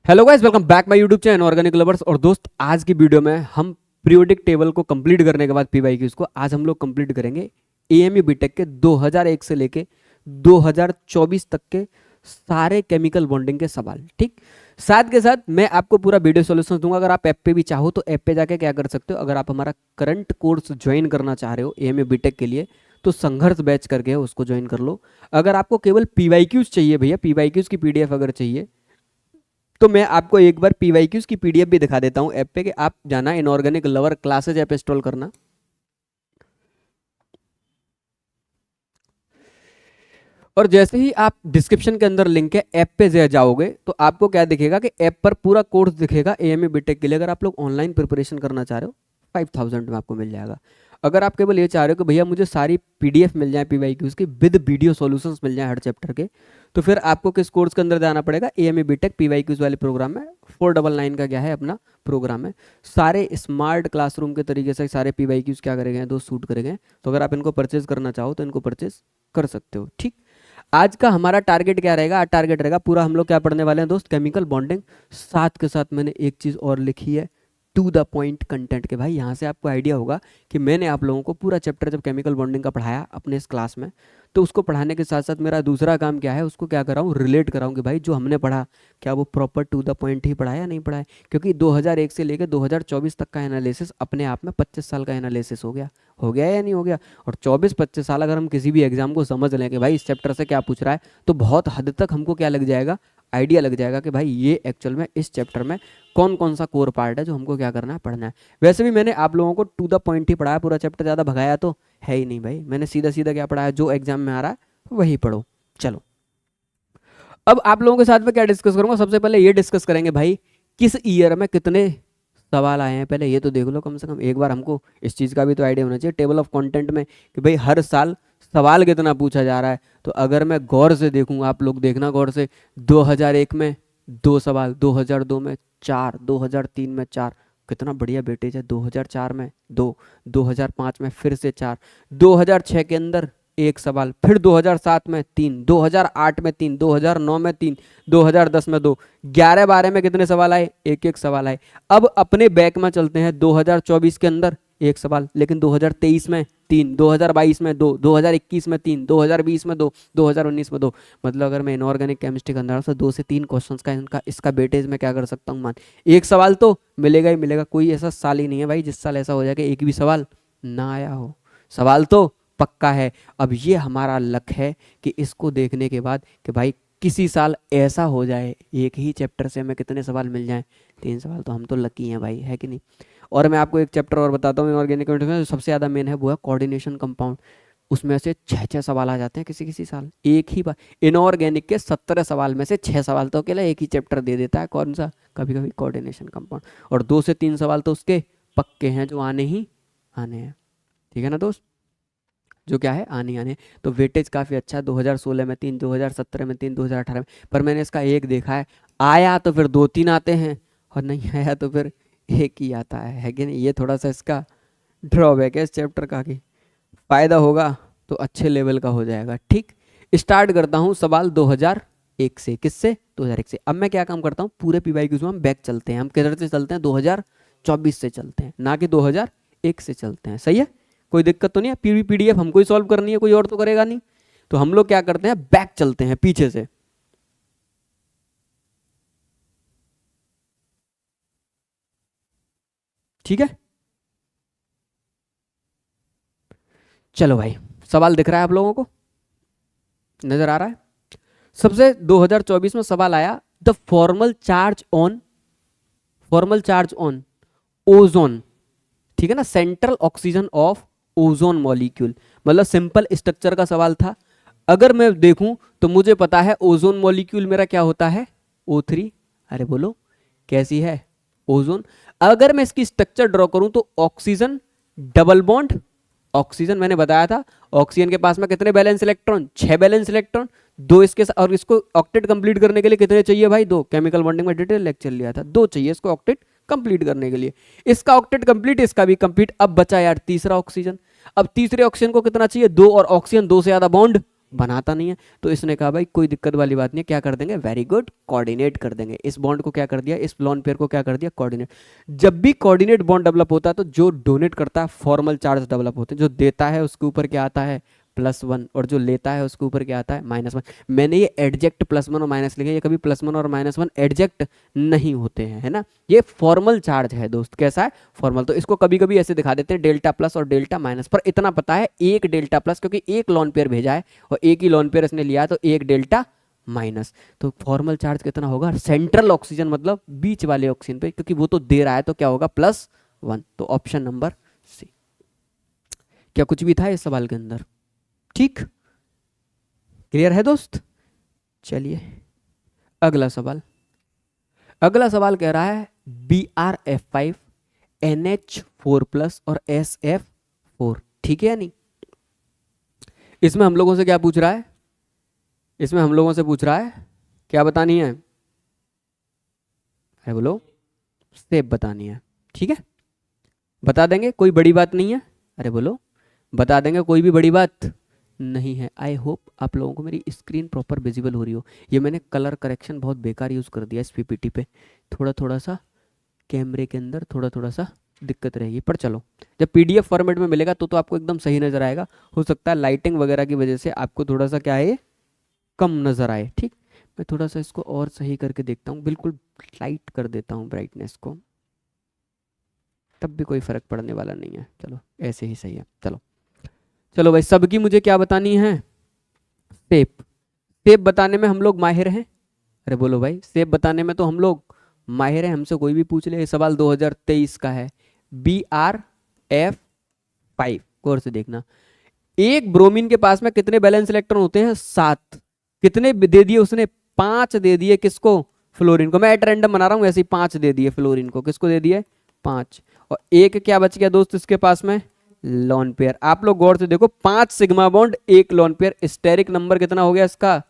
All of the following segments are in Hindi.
Hello guys, welcome back my YouTube channel organic lovers. और दोस्त, आज की वीडियो में हम पीरियोडिक टेबल को कंप्लीट करने के बाद पीवाईक्यूज को आज हम लोग कंप्लीट करेंगे एएमयू बीटेक के 2001 से लेके 2024 तक के सारे केमिकल बॉन्डिंग के सवाल। ठीक, साथ के साथ मैं आपको पूरा वीडियो सॉल्यूशन दूंगा। अगर आप ऐप पे भी चाहो तो ऐप पे जाके क्या कर सकते हो, अगर आप हमारा करंट कोर्स ज्वाइन करना चाह रहे हो एएमयू बीटेक के लिए तो संघर्ष बैच करके उसको ज्वाइन कर लो। अगर आपको केवल पीवाईक्यूज चाहिए भैया, पीवाईक्यूज की पीडीएफ अगर चाहिए तो मैं आपको एक बार पीवाईक्यूज की पीडीएफ भी दिखा देता हूं ऐप पे कि आप जाना inorganic lover classes app install करना। और जैसे ही आप डिस्क्रिप्शन के अंदर लिंक है ऐप पे जाओगे तो आपको क्या दिखेगा कि ऐप पर पूरा कोर्स दिखेगा एएमयू बीटेक के लिए। अगर आप लोग ऑनलाइन प्रिपरेशन करना चाह रहे हो 5000 में आपको मिल जाएगा। अगर आप केवल ये चाह रहे हो कि भैया मुझे सारी पीडीएफ मिल जाए पीवाईक्यूज की विद वीडियो सॉल्यूशंस मिल जाए हर चैप्टर के, तो फिर आपको किस कोर्स के अंदर जाना पड़ेगा, एएमयू बीटेक पीवाईक्यूज वाले प्रोग्राम में 499 का क्या है अपना प्रोग्राम है। सारे स्मार्ट क्लासरूम के तरीके से सारे पीवाईक्यूज क्या करे गए, दो शूट करे गए। तो अगर आप इनको परचेज करना चाहो तो इनको परचेज कर सकते हो। ठीक, आज का हमारा टारगेट क्या रहेगा, आज टारगेट रहेगा पूरा हम लोग क्या पढ़ने वाले हैं दोस्त, केमिकल बॉन्डिंग। साथ के साथ मैंने एक चीज़ और लिखी है, टू द पॉइंट कंटेंट के। भाई यहाँ से आपको आइडिया होगा कि मैंने आप लोगों को पूरा चैप्टर जब केमिकल बॉन्डिंग का पढ़ाया अपने इस क्लास में, तो उसको पढ़ाने के साथ साथ मेरा दूसरा काम क्या है, उसको क्या कराऊँ, रिलेट कराऊँ कि भाई जो हमने पढ़ा क्या वो प्रॉपर टू द पॉइंट ही पढ़ा या नहीं पढ़ा है। क्योंकि 2001 से लेकर 2024 तक का एनालिसिस अपने आप में 25 साल का एनालिसिस हो गया या नहीं हो गया। और 24-25 साल अगर हम किसी भी एग्जाम को समझ लें कि भाई इस चैप्टर से क्या पूछ रहा है, तो बहुत हद तक हमको क्या लग जाएगा, आइडिया लग जाएगा कि भाई ये एक्चुअल में इस चैप्टर में कौन कौन सा कोर पार्ट है जो हमको क्या करना है, पढ़ना है। वैसे भी मैंने आप लोगों को टू द पॉइंट ही पढ़ाया, पूरा चैप्टर ज़्यादा भगाया तो है ही नहीं भाई। मैंने सीधा सीधा क्या पढ़ाया, जो एग्जाम में आ रहा है वही पढ़ो। चलो, अब आप लोगों के साथ में क्या डिस्कस करूंगा, सबसे पहले ये डिस्कस करेंगे भाई किस ईयर में कितने सवाल आए हैं। पहले ये तो देख लो, कम से कम एक बार हमको इस चीज़ का भी तो आइडिया होना चाहिए टेबल ऑफ कंटेंट में कि भाई हर साल सवाल कितना पूछा जा रहा है। तो अगर मैं गौर से देखूँ, आप लोग देखना गौर से, 2001 में 2 सवाल, 2002 में 4, 2003 में 4, कितना बढ़िया वेटेज है। 2004 में 2, 2005 में फिर से 4, 2006 के अंदर एक सवाल, फिर 2007 में 3, 2008 में 3, 2009 में 3, 2010 में 2, 11-12 में कितने सवाल आए, एक एक सवाल आए। अब अपने बैक में चलते हैं, 2024 के अंदर एक सवाल, लेकिन 2023 में 3, 2022 में 2, 2021 में 3, 2020 में 2, 2019 में 2। मतलब अगर मैं इनऑर्गेनिक केमिस्ट्री के अंदर से 2 से 3 क्वेश्चन का इनका इसका वेटेज में क्या कर सकता हूँ, मान एक सवाल तो मिलेगा ही मिलेगा। कोई ऐसा साल ही नहीं है भाई जिस साल ऐसा हो जाए कि एक भी सवाल ना आया हो। सवाल तो पक्का है। अब ये हमारा लक है कि इसको देखने के बाद कि भाई किसी साल ऐसा हो जाए एक ही चैप्टर से हमें कितने सवाल मिल जाएं, 3 सवाल, तो हम तो लकी हैं भाई, है कि नहीं। और मैं आपको एक चैप्टर और बताता हूँ इनऑर्गेनिक केमिस्ट्री में, जो सबसे ज़्यादा मेन है वो है कोऑर्डिनेशन कंपाउंड। उसमें से 6-6 सवाल आ जाते हैं किसी किसी साल एक ही बार। इनऑर्गेनिक के 17 सवाल में से 6 सवाल तो अकेला एक ही चैप्टर दे देता है, कौन सा, कभी कभी कोऑर्डिनेशन कंपाउंड। और 2 से 3 सवाल तो उसके पक्के हैं जो आने ही आने हैं। ठीक है ना दोस्त, जो क्या है, आने आने। तो वेटेज काफ़ी अच्छा है, 2016 में 3, 2017 में 3, 2018 में। पर मैंने इसका एक देखा है, आया तो फिर 2-3 आते हैं और नहीं आया तो फिर एक ही आता है कि नहीं। ये थोड़ा सा इसका ड्रॉबैक है इस चैप्टर का, कि फ़ायदा होगा तो अच्छे लेवल का हो जाएगा। ठीक, स्टार्ट करता हूँ सवाल 2001 से। किससे, 2001 से। अब मैं क्या काम करता हूँ, पूरे पीवाईक्यूज में हम बैक चलते हैं, हम किधर से चलते हैं, 2024 से चलते हैं, ना कि 2001 से चलते हैं। सही है, कोई दिक्कत तो नहीं है। पीडीएफ हमको ही सॉल्व करनी है, कोई और तो करेगा नहीं। तो हम लोग क्या करते हैं, बैक चलते हैं पीछे से। ठीक है, चलो भाई, सवाल दिख रहा है आप लोगों को, नजर आ रहा है। सबसे 2024 में सवाल आया, the formal charge on ozone. ठीक है ना, central oxygen of ozone molecule, मतलब सिंपल स्ट्रक्चर का सवाल था। अगर मैं देखूं तो मुझे पता है ओजोन मॉलिक्यूल मेरा क्या होता है, O3। अरे बोलो कैसी है, ओजोन। अगर मैं इसकी स्ट्रक्चर ड्रॉ करूं तो ऑक्सीजन डबल बॉन्ड, ऑक्सीजन मैंने बताया था, ऑक्सीजन के पास में कितने बैलेंस इलेक्ट्रॉन, 6 बैलेंस इलेक्ट्रॉन, 2 इसके साथ। और इसको ऑक्टेट कंप्लीट करने के लिए कितने चाहिए भाई, 2। केमिकल बॉन्डिंग में डिटेल लेक्चर लिया था, 2 चाहिए इसको ऑक्टेट कंप्लीट करने के लिए। इसका ऑक्टेट कंप्लीट, इसका भी कंप्लीट। अब बचा यार तीसरा ऑक्सीजन। अब तीसरे ऑक्सीजन को कितना चाहिए, 2, और ऑक्सीजन 2 से ज्यादा बॉन्ड बनाता नहीं है। तो इसने कहा भाई कोई दिक्कत वाली बात नहीं है, क्या कर देंगे, वेरी गुड, कोऑर्डिनेट कर देंगे। इस बॉन्ड को क्या कर दिया, इस लोन पेयर को क्या कर दिया, कोऑर्डिनेट। जब भी कोऑर्डिनेट बॉन्ड डेवलप होता है तो जो डोनेट करता है फॉर्मल चार्ज डेवलप होते हैं, जो देता है उसके ऊपर क्या आता है, +1, और जो लेता है उसके ऊपर क्या आता है, -1। मैंने ये एडजेक्ट +1 और माइनस लिखे, ये कभी +1 और -1 एडजेक्ट नहीं होते हैं, है ना। ये फॉर्मल चार्ज है दोस्त, कैसा है, फॉर्मल। तो इसको कभी कभी ऐसे दिखा देते हैं डेल्टा प्लस और डेल्टा माइनस, पर इतना पता है एक डेल्टा प्लस, क्योंकि एक लोन पेयर भेजा है और एक ही लोन पेयर इसने लिया है, तो एक डेल्टा माइनस। तो फॉर्मल चार्ज कितना होगा, सेंट्रल ऑक्सीजन मतलब बीच वाले ऑक्सीजन पे, क्योंकि वो तो दे रहा है तो क्या होगा, +1। तो ऑप्शन नंबर सी। क्या कुछ भी था इस सवाल के अंदर, ठीक, क्लियर है दोस्त। चलिए अगला सवाल। अगला सवाल कह रहा है BrF5 NH4+ और SF4, ठीक है या नहीं। इसमें हम लोगों से क्या पूछ रहा है, इसमें हम लोगों से पूछ रहा है क्या बतानी है, अरे बोलो, स्टेप बतानी है, ठीक है, बता देंगे, कोई बड़ी बात नहीं है, अरे बोलो, बता देंगे, कोई भी बड़ी बात नहीं है। आई होप आप लोगों को मेरी स्क्रीन प्रॉपर विजिबल हो रही हो। ये मैंने कलर करेक्शन बहुत बेकार यूज़ कर दिया इस पीपीटी पे, थोड़ा थोड़ा सा कैमरे के अंदर थोड़ा थोड़ा सा दिक्कत रहेगी, पर चलो जब पीडीएफ फॉर्मेट में मिलेगा तो आपको एकदम सही नज़र आएगा। हो सकता है लाइटिंग वगैरह की वजह से आपको थोड़ा सा क्या है, कम नज़र आए, ठीक। मैं थोड़ा सा इसको और सही करके देखता हूँ, बिल्कुल लाइट कर देता हूँ ब्राइटनेस को, तब भी कोई फ़र्क पड़ने वाला नहीं है, चलो ऐसे ही सही है। चलो चलो भाई, सबकी मुझे क्या बतानी है, शेप। शेप बताने में हम लोग माहिर हैं, अरे बोलो भाई, शेप बताने में तो हम लोग माहिर हैं, हमसे कोई भी पूछ ले। ये सवाल 2023 का है, BrF5, गौर से देखना। एक ब्रोमीन के पास में कितने बैलेंस इलेक्ट्रॉन होते हैं, 7। कितने दे दिए उसने, 5 दे दिए, किसको, फ्लोरीन को। मैं एट रैंडम बना रहा हूं, ऐसे ही 5 दे दिए फ्लोरीन को, किसको दे दिए, 5। और एक क्या बच गया दोस्त इसके पास में, लॉन पेयर। आप लोग गौर से देखो, 5 सिग्मा बॉन्ड, एक लॉन पेयर, स्टेरिक नंबर कितना हो गया इसका,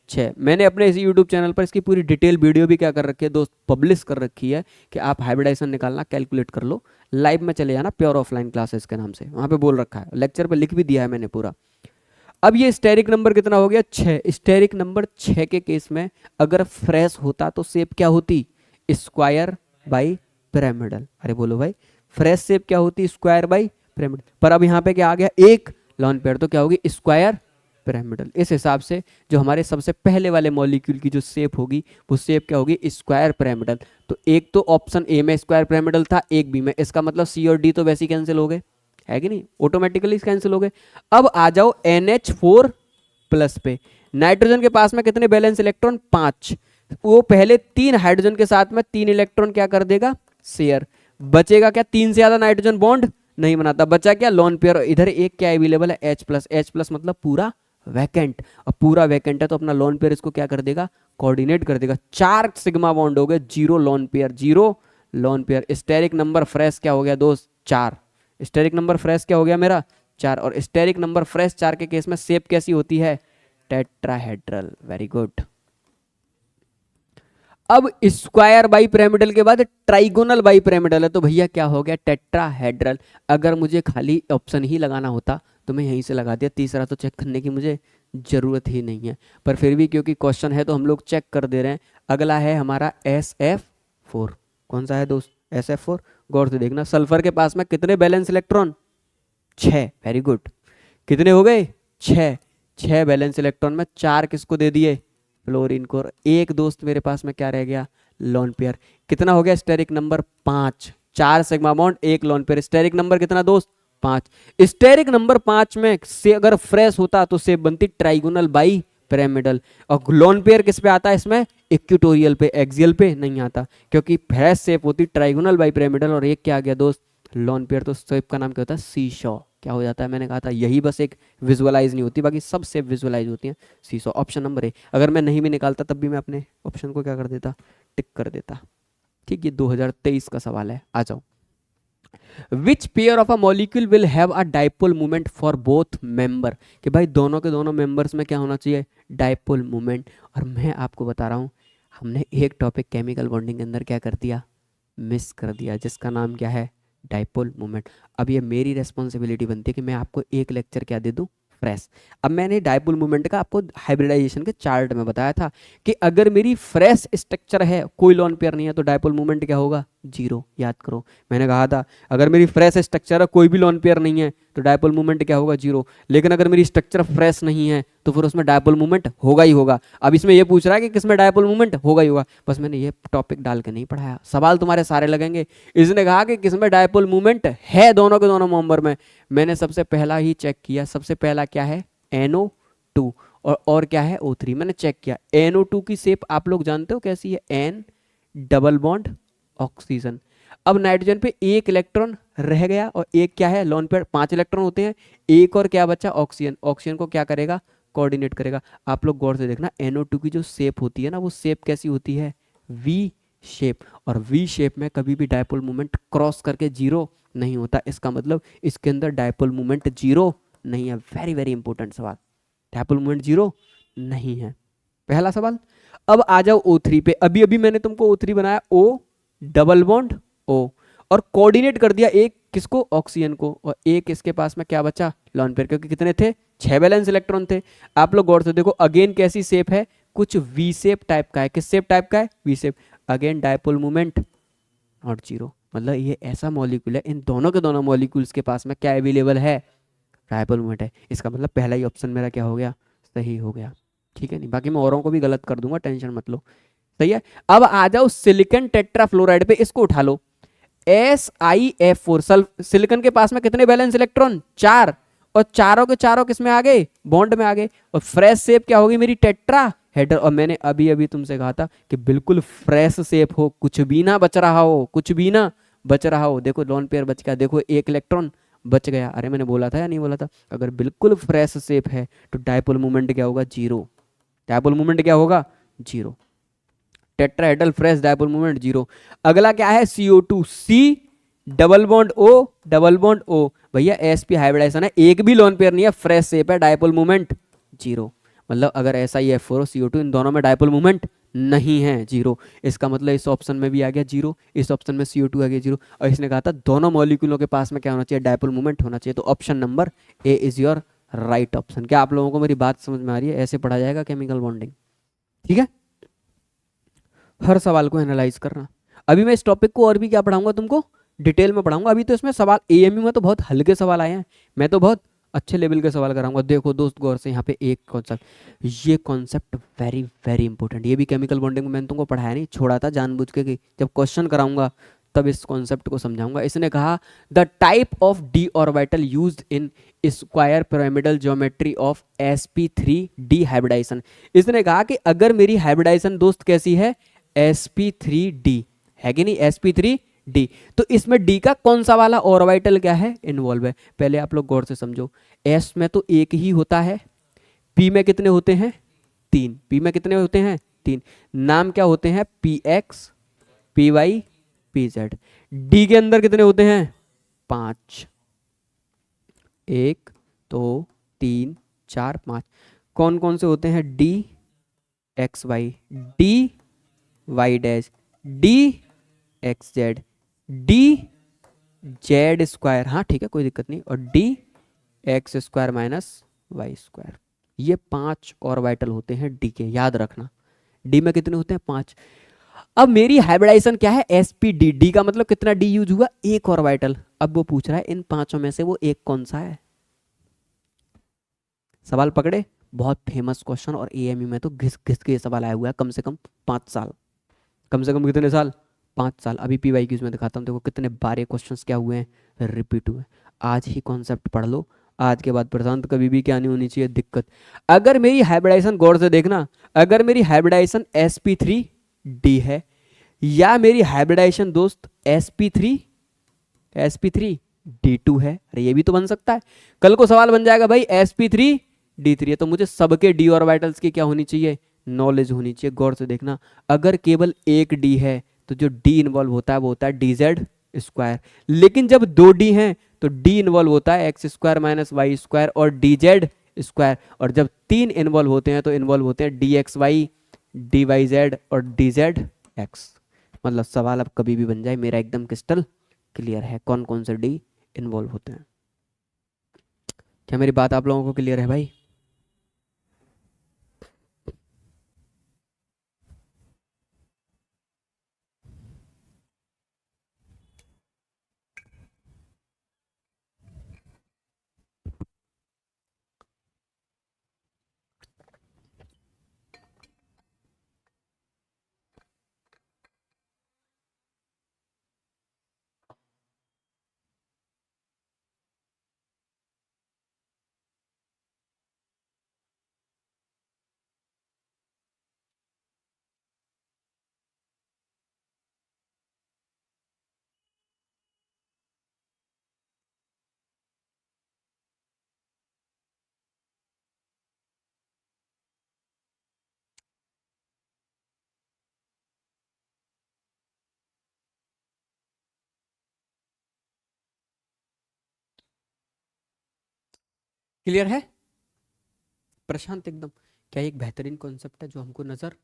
6। मैंने अपने इसी यूट्यूब चैनल पर इसकी पूरी डिटेल वीडियो भी क्या कर रखी है दोस्त, पब्लिश कर रखी है, कि आप हाइब्रिडाइजेशन निकालना कैलकुलेट कर लो। लाइव में चले जाना, प्योर ऑफलाइन क्लासेस के नाम से, वहां पे बोल रखा है, लेक्चर पे लिख भी दिया है मैंने पूरा। अब ये स्टेरिक नंबर कितना हो गया, 6। स्टेरिक नंबर 6 के केस में अगर फ्रेश होता तो शेप क्या होती, स्क्वायर बाई पिरामिडल। अरे बोलो भाई, फ्रेश शेप क्या होती, स्क्वायर बाई पिरामिडल। पर अब यहाँ पे क्या आ गया, एक लॉन पेयर, तो क्या होगी, स्क्वायर पिरामिडल। इस हिसाब से जो हमारे सबसे पहले वाले मॉलिक्यूल की जो शेप होगी, वो शेप क्या होगी, स्क्वायर पिरामिडल। तो एक तो ऑप्शन ए में स्क्वायर पिरामिडल था, एक बी में, इसका मतलब सी और डी तो वैसे ही कैंसिल हो गए, है कि नहीं, ऑटोमेटिकली कैंसिल हो गए। अब आ जाओ NH4+ पे। नाइट्रोजन के पास में कितने बैलेंस इलेक्ट्रॉन, 5। वो पहले 3 हाइड्रोजन के साथ में 3 इलेक्ट्रॉन क्या कर देगा, शेयर। बचेगा क्या, 3 से ज्यादा नाइट्रोजन बॉन्ड नहीं बनाता, बचा क्या, लोन पेयर। इधर एक क्या अवेलेबल है, H+। H+ मतलब पूरा वैकेंट, और पूरा वैकेंट है तो अपना लोन पेयर इसको क्या कर देगा, कोऑर्डिनेट कर देगा। 4 सिग्मा बॉन्ड हो गए, 0 lone pair, 0 lone pair. Steric number fresh क्या हो गया दोस्त, 4। स्टेरिक नंबर फ्रेश क्या हो गया मेरा, 4। और स्टेरिक नंबर फ्रेश 4 के केस में शेप कैसी होती है, टेट्राहेड्रल। Very good. अब स्क्वायर बाई पिरामिडल के बाद ट्राइगोनल बाई पिरामिडल है, तो भैया क्या हो गया, टेट्राहेड्रल। अगर मुझे खाली ऑप्शन ही लगाना होता तो मैं यहीं से लगा दिया, तीसरा तो चेक करने की मुझे जरूरत ही नहीं है, पर फिर भी क्योंकि क्वेश्चन है तो हम लोग चेक कर दे रहे हैं। अगला है हमारा SF4। कौन सा है दोस्त, SF4। गौर से देखना, सल्फर के पास में कितने बैलेंस इलेक्ट्रॉन, 6। वेरी गुड, कितने हो गए, 6। 6 बैलेंस इलेक्ट्रॉन में 4 किसको दे दिए, फ्लोरीन को। एक दोस्त मेरे पास में क्या रह गया, लोन पेयर। कितना हो गया, स्टेरिक नंबर 5। 4 सिग्मा बॉन्ड, एक लोन पेयर। स्टेरिक नंबर कितना दोस्त, 5। स्टेरिक नंबर 5 में से अगर फ्रेश होता तो से बनती ट्राइगोनल बाई पिरामिडल। और लोन पेयर किस पे आता है इसमें, इक्वेटोरियल पे, एक्सियल पे नहीं आता, क्योंकि फ्रेश शेप होती ट्राइगोनल बाई पिरामिडल। और एक क्या आ गया दोस्त, लोन पेयर। तो शेप का नाम क्या होता है, सीशॉ। क्या हो जाता है, मैंने कहा था यही बस एक विजुअलाइज नहीं होती, बाकी सब शेप विजुअलाइज होती हैं। Seesaw option number A. अगर मैं नहीं भी निकालता तब भी मैं अपने ऑप्शन को क्या कर देता, टिक कर देता, ठीक। ये 2023 का सवाल है, आ जाओ। Which pair of a molecule will have a dipole movement for both member, कि भाई दोनों के दोनों मेंबर्स में क्या होना चाहिए, डाइपोल मूवमेंट। और मैं आपको बता रहा हूँ, हमने एक टॉपिक केमिकल बॉन्डिंग के अंदर क्या कर दिया, मिस कर दिया, जिसका नाम क्या है, डाइपोल मूवमेंट। अब ये मेरी रेस्पॉन्सिबिलिटी बनती है कि मैं आपको एक लेक्चर क्या दे दूँ, फ्रेश। अब मैंने डायपोल मोमेंट का आपको हाइब्रिडाइजेशन के चार्ट में बताया था कि अगर मेरी फ्रेश स्ट्रक्चर है, कोई लोन पेयर नहीं है, तो डायपोल मोमेंट क्या होगा, जीरो। याद करो, मैंने कहा था अगर मेरी फ्रेश स्ट्रक्चर है, कोई भी लोन पेयर नहीं है, तो डायपोल मोमेंट क्या होगा, जीरो। लेकिन अगर मेरी स्ट्रक्चर फ्रेश नहीं है तो फिर उसमें डायपोल मोमेंट होगा ही होगा। अब इसमें यह पूछ रहा है कि किसमें डायपोल मोमेंट होगा ही होगा, बस मैंने ये टॉपिक डाल के नहीं पढ़ाया, सवाल तुम्हारे सारे लगेंगे। इसने कहा कि किसमें डायपोल मोमेंट है, दोनों के दोनों मेंबर में। मैंने सबसे पहला ही चेक किया, सबसे पहला क्या है, NO2, और क्या है, O3। मैंने चेक किया, NO2 की शेप आप लोग जानते हो कैसी है, N डबल बॉन्ड ऑक्सीजन। अब नाइट्रोजन पे एक इलेक्ट्रॉन रह गया और एक क्या है, लोन पेयर 5 इलेक्ट्रॉन होते हैं, एक और क्या बचा, ऑक्सीजन। ऑक्सीजन को क्या करेगा, कोऑर्डिनेट करेगा। आप लोग गौर से देखना, NO2 की जो शेप होती है ना, वो शेप कैसी होती है, V शेप। और V शेप में कभी भी डायपोल मोमेंट क्रॉस करके जीरो नहीं होता, इसका मतलब इसके अंदर डायपोल मोमेंट जीरो नहीं है। वेरी वेरी इंपॉर्टेंट सवाल, डायपोल मोमेंट जीरो नहीं है, पहला सवाल। अब आ जाओ O3 पे। अभी अभी मैंने तुमको O3 बनाया, O डबल बॉन्ड O, और कोऑर्डिनेट कर दिया एक किसको, ऑक्सीजन को, और एक इसके पास में क्या बचा, लोन पेयर, क्योंकि कितने थे, 6 वैलेंस इलेक्ट्रॉन थे। आप लोग गौर से देखो, अगेन कैसी शेप है, कुछ वी शेप टाइप का है। किस शेप टाइप का है, V shape. Again dipole moment not zero, मतलब ये ऐसा मॉलिक्यूल है, इन दोनों के दोनों मॉलिक्यूल्स के पास में क्या अवेलेबल है, डायपोल मोमेंट है। इसका मतलब पहला ही ऑप्शन मेरा क्या हो गया, सही हो गया। ठीक है, नहीं बाकी मैं औरों को भी गलत कर दूंगा, टेंशन मत लो। सही है। अब आ जाओ सिलिकॉन टेट्राफ्लोराइड पे, इसको उठा लो, SiF4। सिलिकॉन के पास में कितने बैलेंस इलेक्ट्रॉन, 4, और चारों के चारों किसमें आ गए, बॉन्ड में आ गए। और फ्रेश शेप क्या होगी मेरी, टेट्रा हेडर। और मैंने अभी अभी तुमसे कहा था कि बिल्कुल फ्रेश शेप हो, कुछ भी ना बच रहा हो, कुछ भी ना बच रहा हो। देखो लोन पेयर बच गया, देखो एक इलेक्ट्रॉन बच गया। अरे मैंने बोला था या नहीं बोला था, अगर बिल्कुल फ्रेश शेप है तो डायपोल मोमेंट क्या होगा, जीरो। डायपोल मोमेंट क्या होगा, zero. Tetrahedral fresh dipole moment zero. अगला क्या है, CO2, C double bond O double bond O। भैया sp हाइब्रिडाइजेशन है, एक भी लोन पेयर नहीं है, फ्रेश शेप है, डायपोल मोमेंट जीरो। मतलब अगर SiF4 और CO2 इन दोनों में डायपोल मोमेंट नहीं है, जीरो। इसका मतलब इस ऑप्शन में भी आ गया जीरो, इस ऑप्शन में CO2 आ गया जीरो। और इसने कहा था दोनों मॉलिक्यूलों के पास में क्या होना चाहिए, डायपोल मोमेंट होना चाहिए। तो option number A is your right option. क्या आप लोगों को मेरी बात समझ में आ रही है, ऐसे पढ़ा जाएगा केमिकल बॉन्डिंग। ठीक है, हर सवाल को एनालाइज करना। अभी मैं इस टॉपिक को और भी क्या पढ़ाऊंगा तुमको, डिटेल में पढ़ाऊंगा। अभी तो इसमें सवाल एएमयू में तो बहुत हल्के सवाल आए हैं, मैं तो बहुत अच्छे लेवल के सवाल कराऊंगा। देखो दोस्त गौर से, यहाँ पे एक कॉन्सेप्ट, ये कॉन्सेप्ट वेरी वेरी इंपॉर्टेंट। ये भी केमिकल बॉन्डिंग में मैंने तुमको पढ़ाया नहीं, छोड़ा था जानबूझ के कि जब क्वेश्चन कराऊंगा तब इस कॉन्सेप्ट को समझाऊंगा। इसने कहा the type of d orbital used in square pyramidal geometry of sp3d hybridization. इसने कहा कि अगर मेरी हाइब्रिडाइजेशन दोस्त कैसी है, sp3d है कि नहीं, sp3d, तो इसमें d का कौन सा वाला ऑर्बिटल क्या है, इन्वॉल्व है। पहले आप लोग गौर से समझो, s में तो एक ही होता है, p में कितने होते हैं, 3, p में कितने होते हैं, 3। नाम क्या होते हैं, px py pz। d के अंदर कितने होते हैं, 5, 1 2 3 4 5। कौन कौन से होते हैं, d x y, d y dash, d x z, d z square, हाँ ठीक है कोई दिक्कत नहीं, और d x square minus y square. ये 5 ऑर्बिटल होते हैं डी के, याद रखना। डी में कितने होते हैं, 5। अब मेरी हाइब्रिडाइजेशन क्या है, sp_d। डी का मतलब कितना डी यूज हुआ, एक ऑर्बिटल। अब वो पूछ रहा है इन पांचों में से वो एक कौन सा है। सवाल पकड़े, बहुत फेमस क्वेश्चन, और एएमयू में तो घिस घिस के सवाल आया हुआ है, कम से कम 5 साल। कम से कम कितने साल, 5 साल। अभी PYQs में दिखाता हूँ, देखो कितने बारे क्वेश्चंस क्या हुए हैं, रिपीट हुए। आज ही कॉन्सेप्ट पढ़ लो, आज के बाद प्रशांत कभी भी क्या नहीं होनी चाहिए, दिक्कत। अगर मेरी हाइब्रिडाइजेशन, गौर से देखना, अगर मेरी हाइब्रिडाइजेशन sp3d है, या मेरी हाइब्रिडाइजेशन दोस्त sp3d2 है, अरे ये भी तो बन सकता है। कल को सवाल बन जाएगा भाई sp3d3 है, तो मुझे सबके d ऑर्बिटल्स की क्या होनी चाहिए, नॉलेज होनी चाहिए। गौर से देखना, अगर केवल एक d है तो जो d इन्वॉल्व होता है वो होता है dz स्क्वायर। लेकिन जब 2 d हैं तो d इन्वॉल्व होता है x square minus y square और dz स्क्वायर। और जब 3 इन्वॉल्व होते हैं तो इन्वॉल्व होते हैं dxy dyz और dzx। मतलब सवाल अब कभी भी बन जाए, मेरा एकदम क्रिस्टल क्लियर है कौन कौन से डी इन्वॉल्व होते हैं। क्या मेरी बात आप लोगों को क्लियर है भाई? क्लियर है प्रशांत एकदम? क्या एक बेहतरीन कॉन्सेप्ट है जो हमको नज़र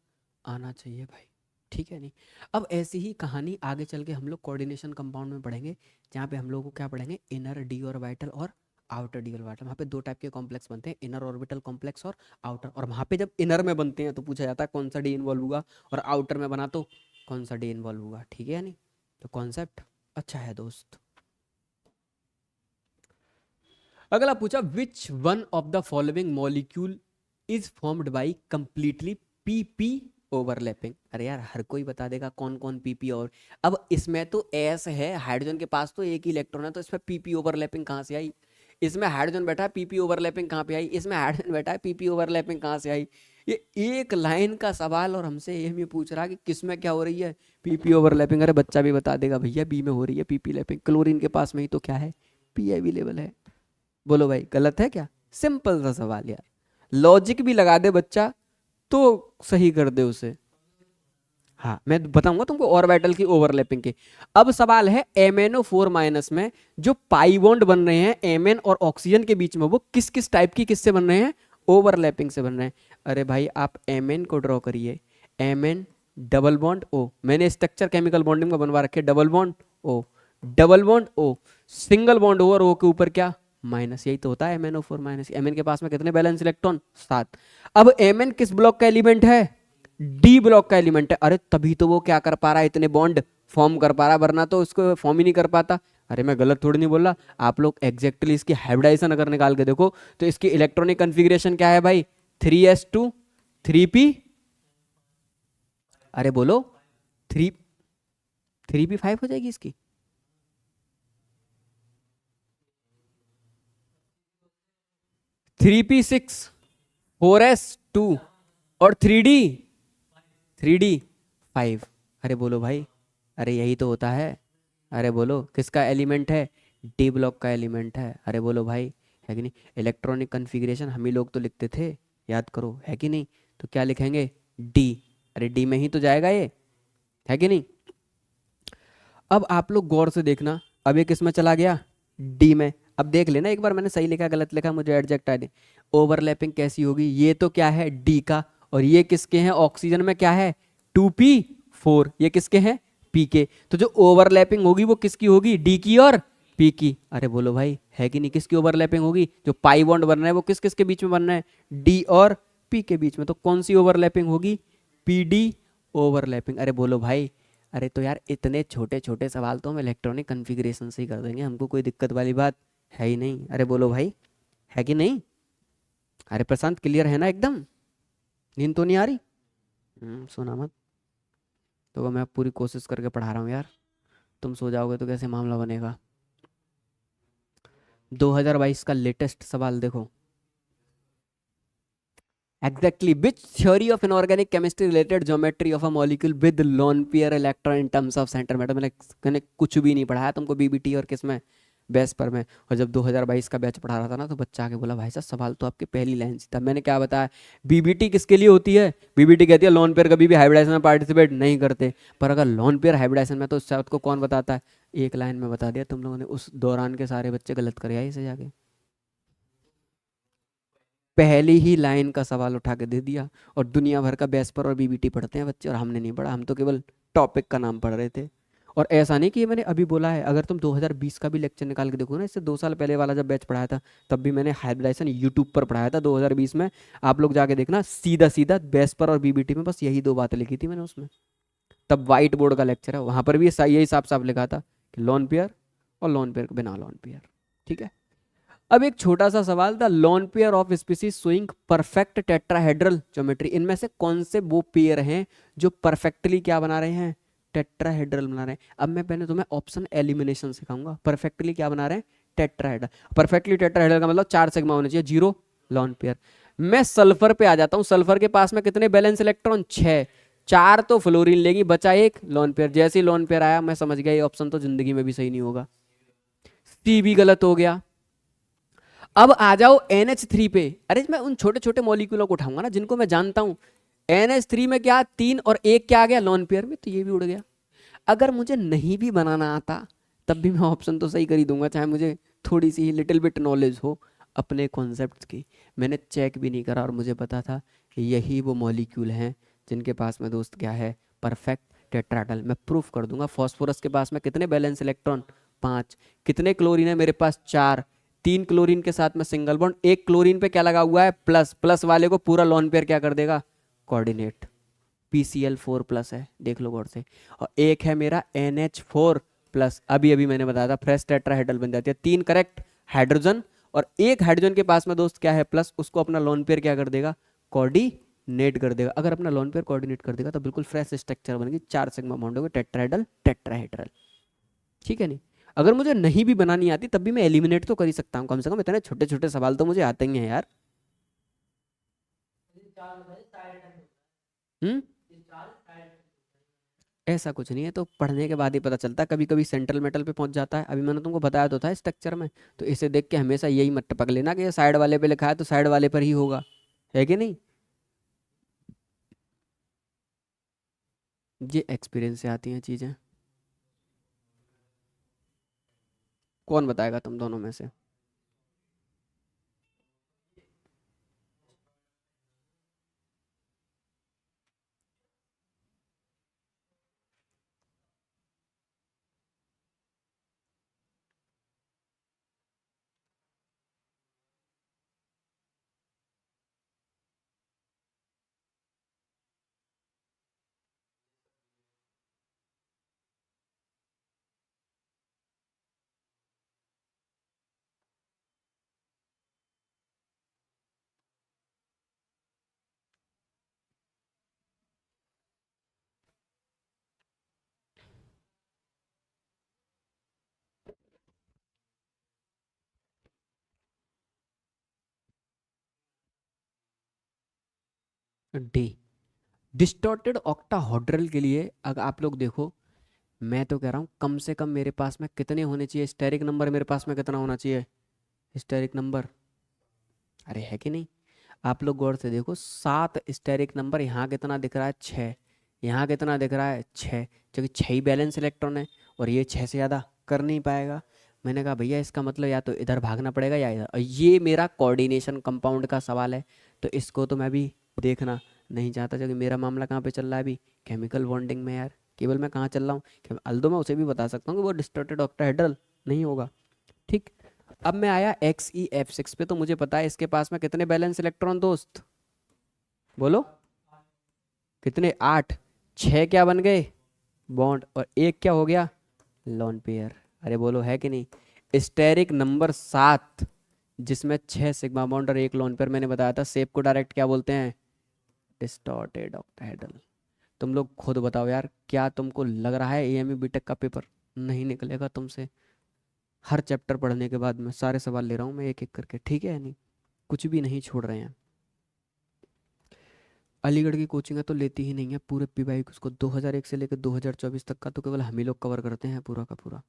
आना चाहिए भाई, ठीक है नहीं? अब ऐसी ही कहानी आगे चल के हम लोग कोऑर्डिनेशन कंपाउंड में पढ़ेंगे, जहाँ पे हम लोग को क्या पढ़ेंगे, इनर डी ऑर्बिटल और आउटर डी ऑर्बिटल। वहाँ पे दो टाइप के कॉम्प्लेक्स बनते हैं, इनर ऑर्बिटल कॉम्प्लेक्स और आउटर। और वहाँ पे जब इनर में बनते हैं तो पूछा जाता है कौन सा डी इन्वॉल्व हुआ, और आउटर में बना तो कौन सा डी इन्वॉल्व हुआ, ठीक है या नहीं? तो कॉन्सेप्ट अच्छा है दोस्त। अगला पूछा, which one of the following molecule is formed by completely PP overlapping. अरे यार हर कोई बता देगा कौन कौन पीपी। और अब इसमें तो एस है, हाइड्रोजन के पास तो एक ही इलेक्ट्रॉन है, तो इसमें पीपी ओवरलैपिंग कहाँ से आई? इसमें हाइड्रोजन बैठा है, पीपी ओवरलैपिंग कहाँ पे आई? इसमें हाइड्रोजन बैठा है, पीपी ओवरलैपिंग कहाँ से आई? ये एक लाइन का सवाल और हमसे ये पूछ रहा कि किसमें क्या हो रही है, पीपी ओवरलैपिंग। अरे बच्चा भी बता देगा भैया बी में हो रही है पीपी लैपिंग, क्लोरीन के पास में ही तो क्या है, पी अवेलेबल है। बोलो भाई गलत है क्या? सिंपल सा सवाल यार, लॉजिक भी लगा दे बच्चा तो सही कर दे उसे। हाँ मैं बताऊंगा तुमको ऑर्बिटल की ओवरलैपिंग की। अब सवाल है MnO4 माइनस में जो पाई बॉन्ड बन रहे हैं Mn और ऑक्सीजन के बीच में, वो किस किस टाइप की किससे बन रहे हैं, ओवरलैपिंग से बन रहे हैं। अरे भाई आप Mn को ड्रॉ करिए, Mn डबल बॉन्ड O, मैंने स्ट्रक्चर केमिकल बॉन्डिंग में बनवा रखे, double bond O, double bond O, single bond O, और O के ऊपर क्या, माइनस। यही तो होता है MnO4 माइनस। Mn के पास में कितने बैलेंस इलेक्ट्रॉन, 7। अब Mn किस ब्लॉक का एलिमेंट है, डी ब्लॉक का एलिमेंट है। अरे तभी तो वो क्या कर पा रहा है, इतने बॉन्ड फॉर्म कर पा रहा है, वरना तो उसको फॉर्म ही नहीं कर पाता। अरे मैं गलत थोड़ी नहीं बोल रहा, आप लोग एग्जैक्टली इसकी हाइब्रिडाइजेशन अगर निकाल के देखो तो इसकी इलेक्ट्रॉनिक कन्फिग्रेशन क्या है भाई, 3s2 3p, अरे बोलो 3 3p5 हो जाएगी इसकी। 3p6 4s2 और 3d 5। अरे बोलो भाई, अरे यही तो होता है। अरे बोलो किसका एलिमेंट है, डी ब्लॉक का एलिमेंट है। अरे बोलो भाई, है कि नहीं? इलेक्ट्रॉनिक कन्फिग्रेशन हम ही लोग तो लिखते थे, याद करो, है कि नहीं? तो क्या लिखेंगे, डी। अरे डी में ही तो जाएगा ये, है कि नहीं? अब आप लोग गौर से देखना, अब ये किस में चला गया, डी में। अब देख लेना एक बार मैंने सही लिखा गलत लिखा, मुझे एडजेक्ट आ दे। ओवरलैपिंग कैसी होगी, ये तो क्या है डी का, और ये किसके हैं, ऑक्सीजन में क्या है 2p4, ये किसके हैं पी के। तो जो ओवरलैपिंग होगी वो किसकी होगी, डी की और पी की। अरे बोलो भाई, है कि नहीं? किसकी ओवरलैपिंग होगी, जो पाई बॉन्ड बन रहा है वो किस किस के बीच में बन रहा है, डी और पी के बीच में। तो कौन सी ओवरलैपिंग होगी, पी डी ओवरलैपिंग। अरे बोलो भाई, अरे तो यार इतने छोटे छोटे सवाल तो हम इलेक्ट्रॉनिक कन्फिग्रेशन से ही कर देंगे, हमको कोई दिक्कत वाली बात है ही नहीं। अरे बोलो भाई, है कि नहीं? अरे प्रशांत क्लियर है ना एकदम, नींद तो नहीं आ रही? सोना मत, तो मैं पूरी कोशिश करके पढ़ा रहा हूँ यार, तुम सो जाओगे तो कैसे मामला बनेगा। 2022 का लेटेस्ट सवाल देखो, exactly which theory of inorganic chemistry related geometry of a molecule with lone pair electron in terms of centre matter. मैंने कुछ भी नहीं पढ़ाया तुमको बीबीटी और किसमें, बेस पर में। और जब 2022 का बैच पढ़ा रहा था ना, तो बच्चा आके बोला भाई साहब सवाल तो आपके पहली लाइन से था। मैंने क्या बताया, बीबीटी किसके लिए होती है, बीबीटी कहती है लोन पेयर कभी भी हाइब्रिडाइजेशन में पार्टिसिपेट नहीं करते। पर अगर लोन पेयर हाइब्रिडाइजेशन में, तो उस शब्द को कौन बताता है, एक लाइन में बता दिया तुम लोगों ने। उस दौरान के सारे बच्चे गलत कर आए इसे जाके, पहली ही लाइन का सवाल उठा के दे दिया। और दुनिया भर का बेस पर और बीबीटी पढ़ते हैं बच्चे, और हमने नहीं पढ़ा, हम तो केवल टॉपिक का नाम पढ़ रहे थे। और ऐसा नहीं कि ये मैंने अभी बोला है, अगर तुम 2020 का भी लेक्चर निकाल के देखो ना, इससे 2 साल पहले वाला जब बैच पढ़ाया था, तब भी मैंने हाइब्रिडाइजेशन यूट्यूब पर पढ़ाया था 2020 में। आप लोग जाके देखना, सीधा सीधा बेस पर और बीबीटी में बस यही 2 बातें लिखी थी मैंने उसमें। तब वाइट बोर्ड का लेक्चर है, वहां पर भी यही साफ साफ लिखा था कि लोन पेयर और लोन पेयर बिना लोन पेयर। ठीक है। अब एक छोटा सा सवाल था, lone pair of species showing perfect tetrahedral geometry, इनमें से कौन से वो पेयर हैं जो परफेक्टली क्या बना रहे हैं, टेट्राहेड्रल बना रहे हैं। अब मैं पहले तुम्हें ऑप्शन एलिमिनेशन सिखाऊंगा। परफेक्टली क्या बना रहे हैं, टेट्राहेड्रल। परफेक्टली टेट्राहेड्रल का मतलब 4 सिग्मा होना चाहिए, 0 लोन पेयर। मैं सल्फर पे आ जाता हूं, सल्फर के पास में कितने बैलेंस इलेक्ट्रॉन, 6। 4 तो फ्लोरीन लेगी, बचा एक लोन पेयर। जैसे ही लोन पेयर आया मैं समझ गया ये ऑप्शन तो जिंदगी में भी सही नहीं होगा, सी भी गलत हो गया। अब आ जाओ NH3 पे। अरे मैं उन छोटे छोटे मॉलिक्यूलों को उठाऊंगा ना जिनको मैं जानता हूं। NH3 में क्या 3 और 1 क्या आ गया लोन पेयर में, तो ये भी उड़ गया। अगर मुझे नहीं भी बनाना आता तब भी मैं ऑप्शन तो सही कर ही दूंगा, चाहे मुझे थोड़ी सी लिटिल बिट नॉलेज हो अपने कॉन्सेप्ट्स की। मैंने चेक भी नहीं करा और मुझे पता था कि यही वो मॉलिक्यूल हैं जिनके पास में दोस्त क्या है, परफेक्ट टेट्राहेड्रल। मैं प्रूफ कर दूंगा। फॉस्फोरस के पास में कितने बैलेंस इलेक्ट्रॉन, 5। कितने क्लोरीन है मेरे पास, 4। 3 क्लोरीन के साथ में सिंगल बॉन्ड, 1 क्लोरीन पे क्या लगा हुआ है, प्लस। प्लस वाले को पूरा लोन पेयर क्या कर देगा, कोऑर्डिनेट। PCl4 प्लस है, देख लो गौर से। और एक है मेरा NH4 प्लस, अभी अभी मैंने बताया था फ्रेश टेट्राहेड्रल बन जाती है। 3 करेक्ट हाइड्रोजन, और एक हाइड्रोजन के पास में दोस्त क्या है, प्लस। उसको अपना लोन पेयर क्या कर देगा, कोऑर्डिनेट कर देगा। अगर अपना लोन पेयर कोऑर्डिनेट कर देगा तो बिल्कुल फ्रेश स्ट्रक्चर बनेगी, 4 सिग्मा बॉन्ड होगा, टेट्राहेड्रल टेट्राहेड्रल। ठीक है नहीं। अगर मुझे नहीं भी बनानी आती तब भी मैं एलिमिनेट तो कर ही सकता हूँ, कम से कम इतने छोटे छोटे सवाल तो मुझे आते ही हैं यार। हम्म। ऐसा कुछ नहीं है, तो पढ़ने के बाद ही पता चलता है। कभी कभी सेंट्रल मेटल पे पहुंच जाता है, अभी मैंने तुमको बताया तो था स्ट्रक्चर में। तो इसे देख के हमेशा यही मत टपक लेना कि ये साइड वाले पे लिखा है तो साइड वाले पर ही होगा, है कि नहीं। ये एक्सपीरियंस से आती हैं चीज़ें। कौन बताएगा तुम दोनों में से। डी, डिस्टॉर्टेड ऑक्टाहेड्रल के लिए अगर आप लोग देखो, मैं तो कह रहा हूँ कम से कम मेरे पास में कितने होने चाहिए स्टेरिक नंबर, मेरे पास में कितना होना चाहिए स्टेरिक नंबर, अरे है कि नहीं। आप लोग गौर से देखो, 7 स्टेरिक नंबर, यहाँ कितना दिख रहा है, 6। यहाँ कितना दिख रहा है, 6, क्योंकि 6 ही बैलेंस इलेक्ट्रॉन है और ये 6 से ज़्यादा कर नहीं पाएगा। मैंने कहा भैया इसका मतलब या तो इधर भागना पड़ेगा या इधर, और ये मेरा कोऑर्डिनेशन कंपाउंड का सवाल है, तो इसको तो मैं भी देखना नहीं चाहता, क्योंकि मेरा मामला कहाँ पे चल रहा है अभी, केमिकल बॉन्डिंग में यार। केवल मैं कहाँ चल रहा हूँ, अल्दो मैं उसे भी बता सकता हूँ कि वो डिस्टॉर्टेड ऑक्टाहेड्रल नहीं होगा। ठीक। अब मैं आया XeF6 पे, तो मुझे पता है इसके पास में कितने बैलेंस इलेक्ट्रॉन दोस्त, बोलो कितने, 8। 6 क्या बन गए बॉन्ड, और एक क्या हो गया लोन पेयर। अरे बोलो है कि नहीं। स्टेरिक नंबर 7 जिसमें 6 सिग्मा बॉन्ड और एक लोन पेयर, मैंने बताया था शेप को डायरेक्ट क्या बोलते हैं, डिस्टॉर्टेड ऑक्टाहेड्रल। तुम लोग खुद बताओ यार, क्या तुमको लग रहा है AME बीटेक का पेपर नहीं निकलेगा तुमसे। हर चैप्टर पढ़ने के बाद मैं सारे सवाल ले रहा हूँ मैं एक एक करके, ठीक है नहीं, कुछ भी नहीं छोड़ रहे हैं। अलीगढ़ की कोचिंग है तो लेती ही नहीं है पूरे PY उसको, 2001 से लेकर 2024 तक का तो केवल हम ही लोग कवर करते हैं पूरा का पूरा।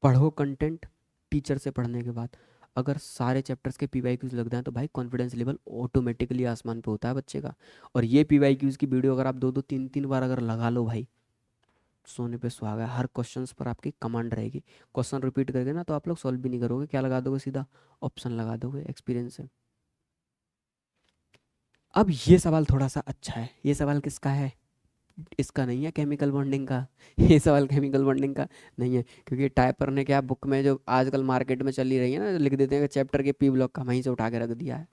पढ़ो कंटेंट टीचर से पढ़ने के बाद, अगर सारे चैप्टर्स के PY लग जाए तो भाई कॉन्फिडेंस लेवल ऑटोमेटिकली आसमान पे होता है बच्चे का। और ये PY की वीडियो अगर आप 2-2 3-3 बार अगर लगा लो भाई, सोने पे सुहागा है। हर क्वेश्चंस पर आपकी कमांड रहेगी। क्वेश्चन रिपीट करके ना तो आप लोग सॉल्व भी नहीं करोगे, क्या लगा दोगे, सीधा ऑप्शन लगा दोगे, एक्सपीरियंस है। अब ये सवाल थोड़ा सा अच्छा है, ये सवाल किसका है, इसका नहीं है केमिकल बॉन्डिंग का। ये सवाल केमिकल बॉन्डिंग का नहीं है, क्योंकि टाइपर ने क्या बुक में जो आजकल मार्केट में चली रही है ना, जो लिख देते हैं कि चैप्टर के पी ब्लॉक का, वहीं से उठा के रख दिया है।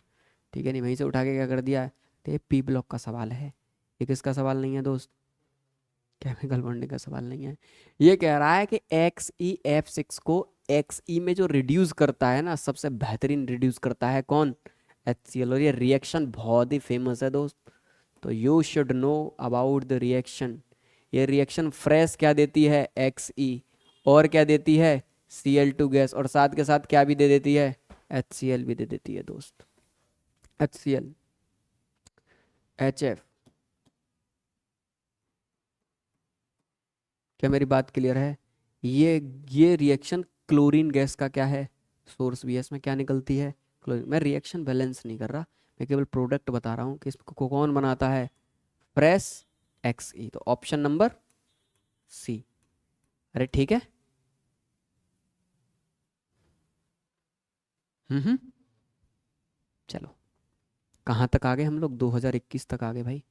ठीक है, नहीं वहीं से उठा के क्या कर दिया है, तो ये पी ब्लॉक का सवाल है, ये किसका सवाल नहीं है दोस्त, केमिकल बॉन्डिंग का सवाल नहीं है। ये कह रहा है कि XeF6 को Xe में जो रिड्यूस करता है ना, सबसे बेहतरीन रिड्यूस करता है कौन, HCl। और ये रिएक्शन बहुत ही फेमस है दोस्त, तो you should know about the reaction. ये रिएक्शन फ्रेश क्या देती है, Xe, और क्या देती है, Cl2 गैस, और साथ के साथ क्या भी दे देती है, HCl भी दे देती है दोस्त, HCl, HF। क्या मेरी बात क्लियर है। ये रिएक्शन क्लोरीन गैस का क्या है, सोर्स भी है, इसमें क्या निकलती है, क्लोरीन। मैं रिएक्शन बैलेंस नहीं कर रहा, मैं केवल प्रोडक्ट बता रहा हूँ कि इसको कौन बनाता है, फ्रेश Xe। तो ऑप्शन नंबर सी। अरे ठीक है। हम्म। चलो, कहाँ तक आ गए हम लोग, 2021 तक आ गए भाई।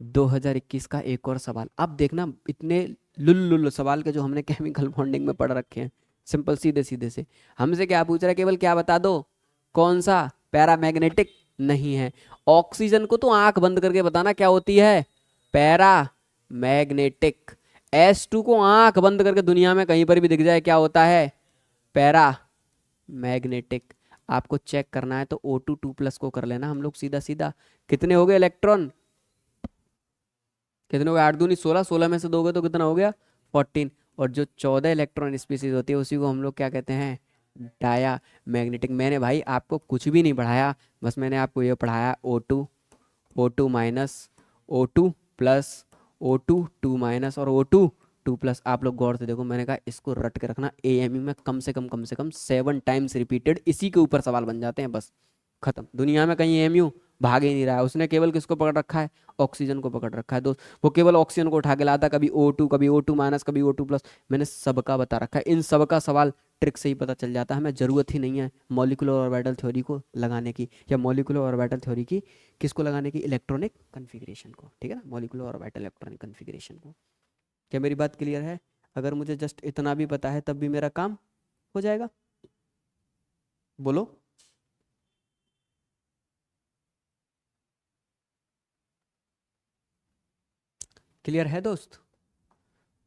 2021 का एक और सवाल, अब देखना, इतने लुल्लुल सवाल के जो हमने केमिकल बॉन्डिंग में पढ़ रखे हैं, सिंपल सीधे सीधे से। हमसे क्या पूछ रहा है, केवल क्या बता दो, कौन सा पैरामैग्नेटिक नहीं है। ऑक्सीजन को तो आंख बंद करके बताना क्या होती है, पैरा मैग्नेटिक। S2 को आंख बंद करके दुनिया में कहीं पर भी दिख जाए क्या होता है, पैरा मैग्नेटिक। आपको चेक करना है तो O2 2+ को कर लेना हम लोग सीधा सीधा। कितने हो गए इलेक्ट्रॉन, कितने हो गए, 8 दूनी 16, 16 में से दोगे तो कितना हो गया, 14। और जो 14 इलेक्ट्रॉन स्पीसीज होती है उसी को हम लोग क्या कहते हैं, डाया मैग्नेटिक। मैंने भाई आपको कुछ भी नहीं पढ़ाया, बस मैंने आपको ये पढ़ाया O2 O2 प्लस O2 2 और O2 2+। आप लोग गौर से देखो, मैंने कहा इसको रट के रखना, AMU में कम से कम 7 टाइम्स रिपीटेड, इसी के ऊपर सवाल बन जाते हैं, बस खत्म। दुनिया में कहीं AMU भाग ही नहीं रहा है, उसने केवल किसको पकड़ रखा है, ऑक्सीजन को पकड़ रखा है दोस्त। वो केवल ऑक्सीजन को उठा के लाता, कभी O2 कभी O2-, कभी O2+। मैंने सबका बता रखा है, इन सबका सवाल ट्रिक से ही पता चल जाता है, हमें ज़रूरत ही नहीं है मॉलिक्यूलर ऑर्बिटल थ्योरी को लगाने की, या मॉलिक्यूलर ऑर्बिटल थ्योरी की किसको लगाने की, इलेक्ट्रॉनिक कन्फिग्रेशन को, ठीक है ना, मॉलिक्यूलर ऑर्बिटल इलेक्ट्रॉनिक कन्फिग्रेशन को। क्या मेरी बात क्लियर है। अगर मुझे जस्ट इतना भी पता है तब भी मेरा काम हो जाएगा, बोलो। क्लियर है दोस्त,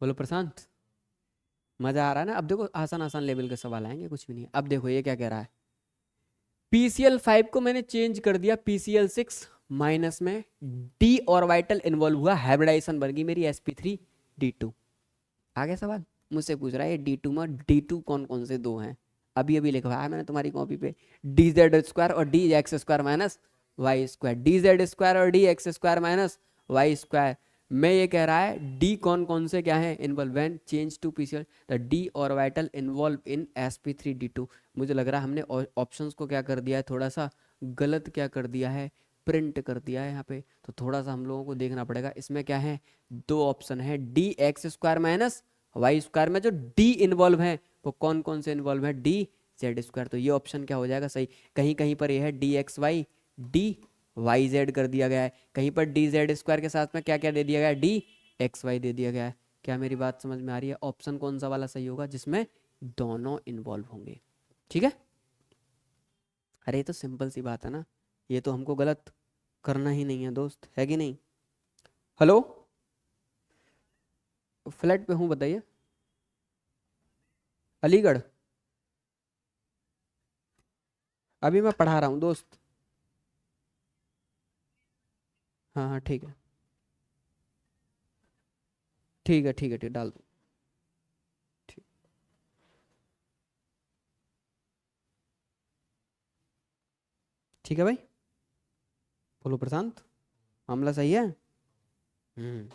बोलो प्रशांत। मजा आ रहा है ना। अब देखो आसान आसान लेवल के सवाल आएंगे, कुछ भी नहीं। अब देखो ये क्या कह रहा है, PCl5 को मैंने चेंज कर दिया PCl6 माइनस में, डी ऑर्बिटल इन्वॉल्व हुआ, हाइब्रिडाइजेशन बन गई मेरी sp3d2। आ गया सवाल, मुझसे पूछ रहा है D2 में D2 कौन कौन से दो हैं, अभी अभी लिखवाया मैंने तुम्हारी कॉपी पे, dz² और dx² माइनस y², dz² और dx² माइनस y²। मैं ये कह रहा है डी कौन कौन से क्या है involve, when change to PCl the d orbital involve in sp3d2। मुझे लग रहा है हमने ऑप्शंस को क्या कर दिया है, थोड़ा सा गलत क्या कर दिया है, प्रिंट कर दिया है यहाँ पे, तो थोड़ा सा हम लोगों को देखना पड़ेगा। इसमें क्या है, दो ऑप्शन है, dx² माइनस y² में जो डी इन्वॉल्व है वो कौन कौन से इन्वॉल्व है, dz²। तो ये ऑप्शन क्या हो जाएगा सही, कहीं कहीं पर ये है dxy dyz कर दिया गया है, कहीं पर dz² के साथ में क्या क्या दे दिया गया है, dxy दे दिया गया है। क्या मेरी बात समझ में आ रही है। ऑप्शन कौन सा वाला सही होगा, जिसमें दोनों इन्वॉल्व होंगे, ठीक है। अरे ये तो सिंपल सी बात है ना, ये तो हमको गलत करना ही नहीं है दोस्त, है कि नहीं। हेलो, फ्लैट पे हूँ, बताइए। अलीगढ़, अभी मैं पढ़ा रहा हूँ दोस्त। हाँ हाँ ठीक है, ठीक है ठीक है, ठीक, डाल दो। ठीक, ठीक है भाई, बोलो प्रशांत, मामला सही है। हम्म।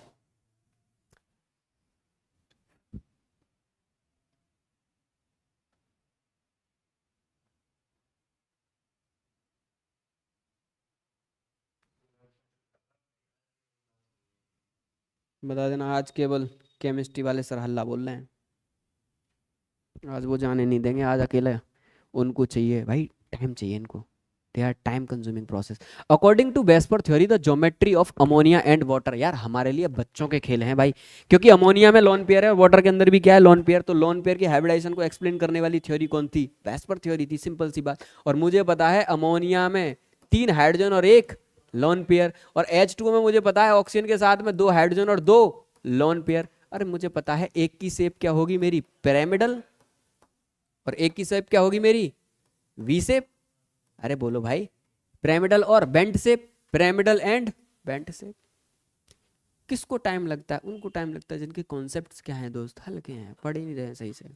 बता देना, आज केवल केमिस्ट्री वाले सर हल्ला बोल रहे हैं, आज वो जाने नहीं देंगे, आज अकेला उनको चाहिए भाई, टाइम चाहिए इनको, they are time consuming process. According to VSEPR theory the geometry of ammonia and water, यार हमारे लिए बच्चों के खेल हैं भाई, क्योंकि अमोनिया में लोन पेयर है और वाटर के अंदर भी क्या है, लोन पेयर। तो लोन पेयर की हाइब्रिडाइजेशन को एक्सप्लेन करने वाली थ्योरी कौन थी, वेस्पर थ्योरी थी, सिंपल सी बात। और मुझे पता है अमोनिया में 3 हाइड्रोजन और 1 लोन पेयर, और H2O में मुझे पता है ऑक्सीजन के साथ में 2 हाइड्रोजन और 2 लोन पेयर। अरे मुझे पता है एक की शेप क्या होगी मेरी, पिरामिडल, और एक की शेप क्या होगी मेरी, वी शेप। अरे बोलो भाई, पिरामिडल और bent shape, pyramidal and bent shape. किसको टाइम लगता है, उनको टाइम लगता है जिनके कॉन्सेप्ट्स क्या हैं दोस्त, हल्के हैं, पढ़ ही नहीं रहे हैं सही से।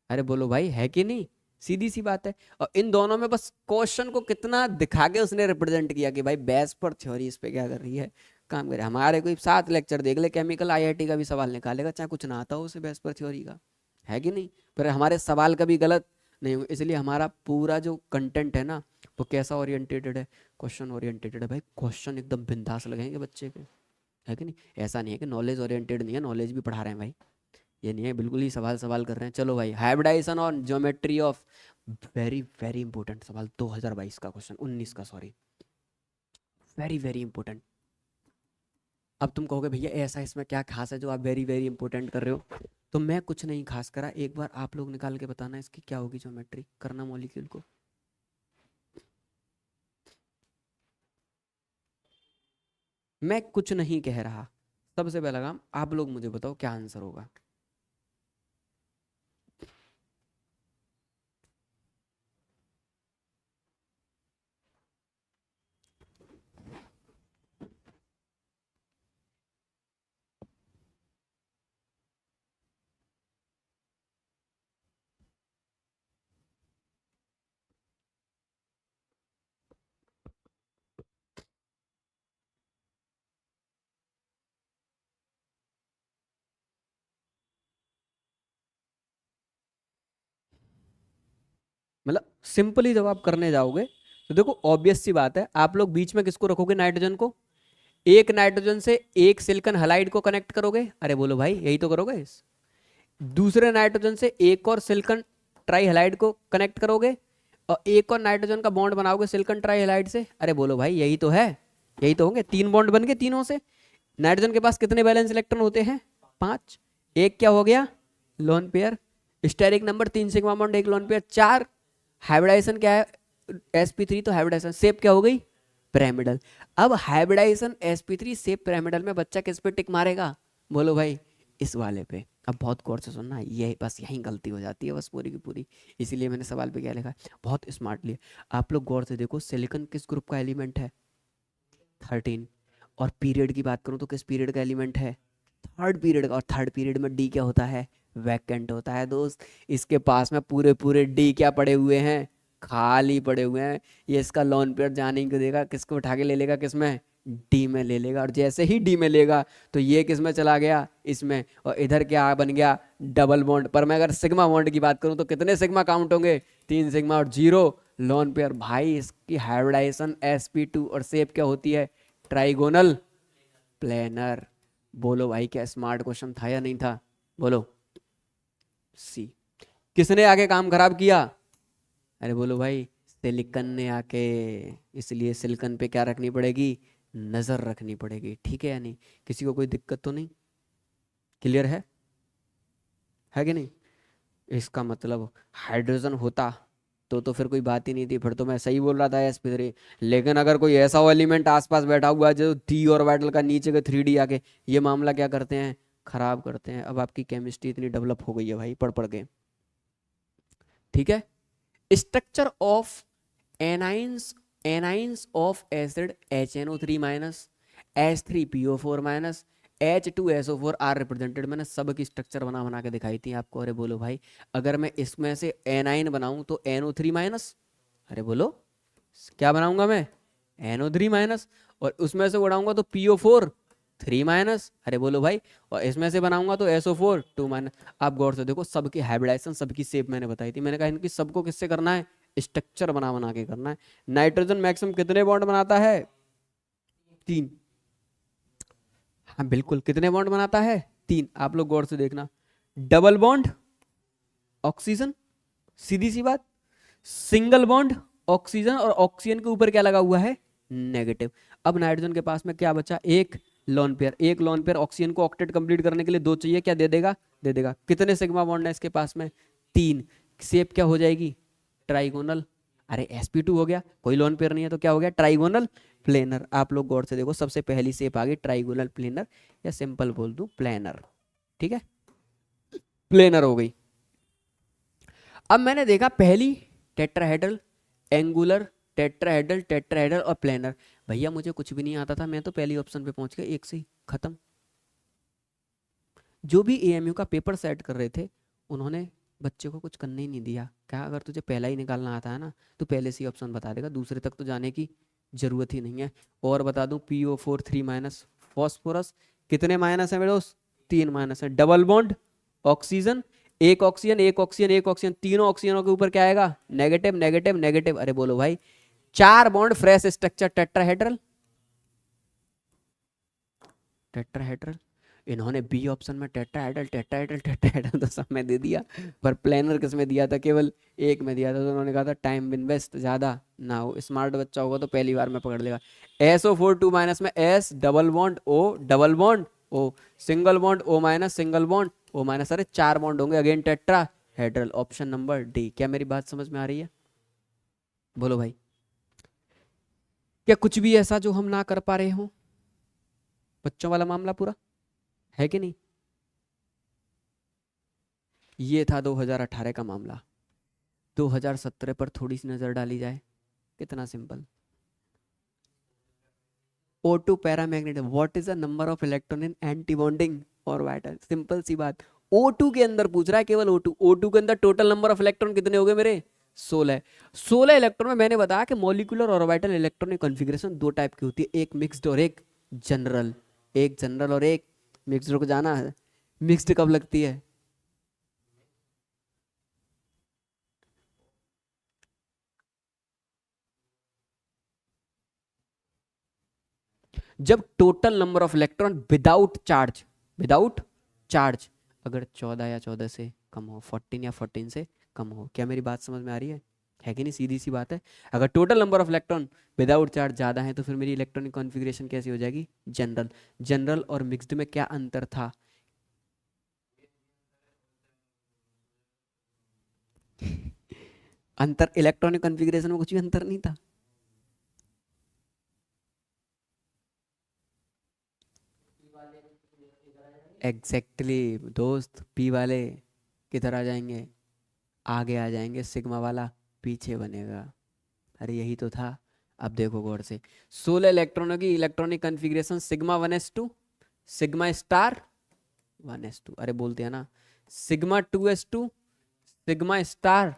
अरे बोलो भाई, है कि नहीं, सीधी सी बात है। और इन दोनों में बस क्वेश्चन को कितना दिखा के उसने रिप्रेजेंट किया कि भाई वेस्पर थ्योरी इस पे क्या कर रही है, काम करे। हमारे कोई 7 लेक्चर देख ले केमिकल, IIT का भी सवाल निकालेगा, चाहे कुछ ना आता हो उसे वेस्पर थ्योरी का, है कि नहीं। पर हमारे सवाल कभी गलत नहीं होंगे, इसलिए हमारा पूरा जो कंटेंट है ना वो कैसा ओरिएंटेटेड है, क्वेश्चन ओरिएंटेटेड है भाई। क्वेश्चन एकदम बिंदास लगेंगे बच्चे के, है कि नहीं। ऐसा नहीं है कि नॉलेज ओरिएंटेड नहीं है, नॉलेज भी पढ़ा रहे हैं भाई, ये नहीं है बिल्कुल ही सवाल सवाल कर रहे हैं। चलो भाई, हाइब्रिडाइजेशन और geometry of, very very important सवाल, 2022 का क्वेश्चन, 19 का सॉरी, वेरी वेरी इंपॉर्टेंट। अब तुम कहोगे भैया ऐसा इसमें क्या खास है जो आप वेरी वेरी इंपॉर्टेंट कर रहे हो, तो मैं कुछ नहीं खास करा, एक बार आप लोग निकाल के बताना इसकी क्या होगी ज्योमेट्री, करना मॉलिक्यूल को। मैं कुछ नहीं कह रहा, सबसे पहला काम आप लोग मुझे बताओ क्या आंसर होगा। मतलब सिंपली जब आप करने जाओगे तो देखो ऑब्वियस सी बात है, आप लोग बीच में किसको रखोगे, नाइट्रोजन को। एक नाइट्रोजन से एक सिलिकॉन हैलाइड को कनेक्ट करोगे, अरे बोलो भाई यही तो करोगे। दूसरे नाइट्रोजन से एक और सिलिकॉन ट्राई हैलाइड को कनेक्ट करोगे, और एक और नाइट्रोजन का बॉन्ड बनाओगे सिलिकॉन ट्राई हैलाइड से, अरे बोलो भाई यही तो है, यही तो होंगे। 3 बॉन्ड बन गए तीनों से। नाइट्रोजन के पास कितने वैलेंस इलेक्ट्रॉन होते हैं, 5। एक क्या हो गया, लोन पेयर। स्टेरिक नंबर 3 sigma bond 1 lone pair, 4। Hybridization क्या है, sp3, तो हाइब्रिडाइजेशन शेप क्या हो गई, पिरामिडल। अब हाइब्रिडाइजेशन sp3 शेप पिरामिडल में बच्चा किस पे टिक मारेगा, बोलो भाई इस वाले पे। अब बहुत गौर से सुनना, ये बस यहीं गलती हो जाती है बस पूरी की पूरी, इसीलिए मैंने सवाल पे क्या लिखा है, बहुत स्मार्टली। आप लोग गौर से देखो, सिलिकॉन किस ग्रुप का एलिमेंट है, 13। और पीरियड की बात करूं तो किस पीरियड का एलिमेंट है, 3rd पीरियड का। और 3rd पीरियड में डी क्या होता है, वैकेंट होता है दोस्त। इसके पास में पूरे पूरे डी क्या पड़े हुए हैं, खाली पड़े हुए हैं। ये इसका लोन पेयर जाने को देगा, किसको उठा के ले लेगा, किसमें, डी में ले लेगा। और जैसे ही डी में लेगा तो ये किस में चला गया, इसमें। और इधर क्या बन गया, डबल बॉन्ड। पर मैं अगर सिग्मा बॉन्ड की बात करूं तो कितने सिग्मा काउंट होंगे, 3 सिग्मा और 0 लोन पेयर। भाई इसकी हाइब्रिडाइजेशन sp2 और शेप क्या होती है, ट्राइगोनल प्लेनर। बोलो भाई क्या स्मार्ट क्वेश्चन था या नहीं था, बोलो। सी। किसने आके काम खराब किया, अरे बोलो भाई सिलिकॉन ने आके। इसलिए सिलिकॉन पे क्या रखनी पड़ेगी, नजर रखनी पड़ेगी, ठीक है या नहीं। किसी को कोई दिक्कत तो नहीं, क्लियर है कि नहीं। इसका मतलब हाइड्रोजन होता तो फिर कोई बात ही नहीं थी, फिर तो मैं सही बोल रहा था sp3। लेकिन अगर कोई ऐसा एलिमेंट आसपास बैठा हुआ है जो डी ऑर्बिटल का नीचे के 3D आके ये मामला क्या करते हैं, खराब करते हैं। अब आपकी केमिस्ट्री इतनी डेवलप हो गई है भाई, पढ़ पढ़ के, ठीक है। Structure of anions, anions of acid HNO3 minus, H3PO4 minus, H2SO4 are represented. मैंने सब की स्ट्रक्चर बना बना के दिखाई थी आपको। अरे बोलो भाई, अगर मैं इसमें से एनाइन बनाऊं तो NO3 माइनस, अरे बोलो क्या बनाऊंगा मैं, NO3 माइनस। और उसमें से उड़ाऊंगा तो PO4 3 माइनस, अरे बोलो भाई। और इसमें से बनाऊंगा तो SO4 2 माइनस। आप गौर से देखो, सबकी हाइब्रिडाइजेशन सबकी शेप मैंने बताई थी। मैंने कहा इनकी सबको किससे करना है, स्ट्रक्चर बना बना के करना है। नाइट्रोजन मैक्सिमम कितने बॉन्ड बनाता है, 3। हाँ बिल्कुल, कितने बॉन्ड बनाता है, 3। आप लोग गौर से देखना, डबल बॉन्ड ऑक्सीजन, सीधी सी बात। सिंगल बॉन्ड ऑक्सीजन, और ऑक्सीजन के ऊपर क्या लगा हुआ है, नेगेटिव। अब नाइट्रोजन के पास में क्या बचा, एक लोन पेयर। एक लोन पेयर ऑक्सीजन को ऑक्टेट कंप्लीट करने के लिए दो चाहिए, क्या दे देगा, दे देगा। कितने सिग्मा बॉन्ड है इसके पास में, तीन। शेप क्या हो जाएगी, ट्राइगोनल। अरे sp2 हो गया, कोई लोन पेयर नहीं है तो क्या हो गया, ट्राइगोनल प्लेनर। आप लोग गौर से देखो, सबसे पहली शेप आ गई ट्राइगोनल प्लेनर, या सिंपल बोल दूं प्लेनर, ठीक है, प्लेनर हो गई। अब मैंने देखा पहली टेट्राहेड्रल, एंगुलर, टेट्राहेड्रल, टेट्राहेड्रल और प्लेनर। भैया मुझे कुछ भी नहीं आता था, मैं तो पहली ऑप्शन पे पहुंच गया, एक से ही खत्म। जो भी एएमयू का पेपर सेट कर रहे थे उन्होंने बच्चे को कुछ करने ही नहीं दिया। क्या, अगर तुझे पहला ही निकालना आता है ना तो पहले से ही ऑप्शन बता देगा, दूसरे तक तो जाने की जरूरत ही नहीं है। और बता दूं PO4 3 माइनस, फॉस्फोरस कितने माइनस है मेरे दोस्त, 3 माइनस है। डबल बॉन्ड ऑक्सीजन, एक ऑक्सीजन एक ऑक्सीजन एक ऑक्सीजन, तीनों ऑक्सीजनों के ऊपर क्या आएगा, नेगेटिव नेगेटिव नेगेटिव। अरे बोलो भाई, 4 bond, fresh structure, tetrahedral, tetrahedral. इन्होंने बी ऑप्शन में टेट्राहेड्रल टेट्राहेड्रल टेट्राहेड्रल तो सब में दे दिया, पर प्लेनर किस में दिया था, केवल एक में दिया था। तो उन्होंने कहा था टाइम इन्वेस्ट ज़्यादा ना हो, स्मार्ट बच्चा होगा तो पहली बार में पकड़ लेगा। SO4 2 माइनस में S, double bond O, double bond O, single bond O minus, single bond O minus. अरे 4 बॉन्ड होंगे, again tetrahedral, option number D. क्या मेरी बात समझ में आ रही है, बोलो भाई। क्या कुछ भी ऐसा जो हम ना कर पा रहे हो, बच्चों वाला मामला पूरा है कि नहीं। ये था 2018 का मामला। 2017 पर थोड़ी सी नजर डाली जाए, कितना simple. O2 paramagnet, what is the number of electron in anti bonding orbital, simple सी बात। O2 के अंदर पूछ रहा है, केवल O2। O2 के अंदर टोटल नंबर ऑफ इलेक्ट्रॉन कितने हो गए मेरे, 16। 16 इलेक्ट्रॉन में मैंने बताया कि मॉलिक्यूलर ऑर्बिटल इलेक्ट्रॉनिक कॉन्फ़िगरेशन दो टाइप की होती है, एक मिक्स्ड और एक जनरल। एक जनरल और एक मिक्स्ड। को जाना है मिक्स्ड कब लगती है, जब total number of electron without charge, without charge अगर 14 या 14 से कम हो, 14 या 14 से कम हो। क्या मेरी बात समझ में आ रही है कि नहीं, सीधी सी बात है। अगर total number of electron without charge ज़्यादा है तो फिर मेरी इलेक्ट्रॉनिक कॉन्फ़िगरेशन कैसी हो जाएगी, जनरल। जनरल और मिक्स्ड में क्या अंतर था, अंतर इलेक्ट्रॉनिक कॉन्फ़िगरेशन में कुछ भी अंतर नहीं था। एग्जैक्टली दोस्त, पी वाले किधर आ जाएंगे, आगे आ जाएंगे, सिग्मा वाला पीछे बनेगा। अरे यही तो था। अब देखो गौर से, 16 इलेक्ट्रॉनों की electronic configuration, sigma 1s2, sigma star 1s2, अरे बोलते हैं ना सिग्मा 2s2, सिग्मा स्टार।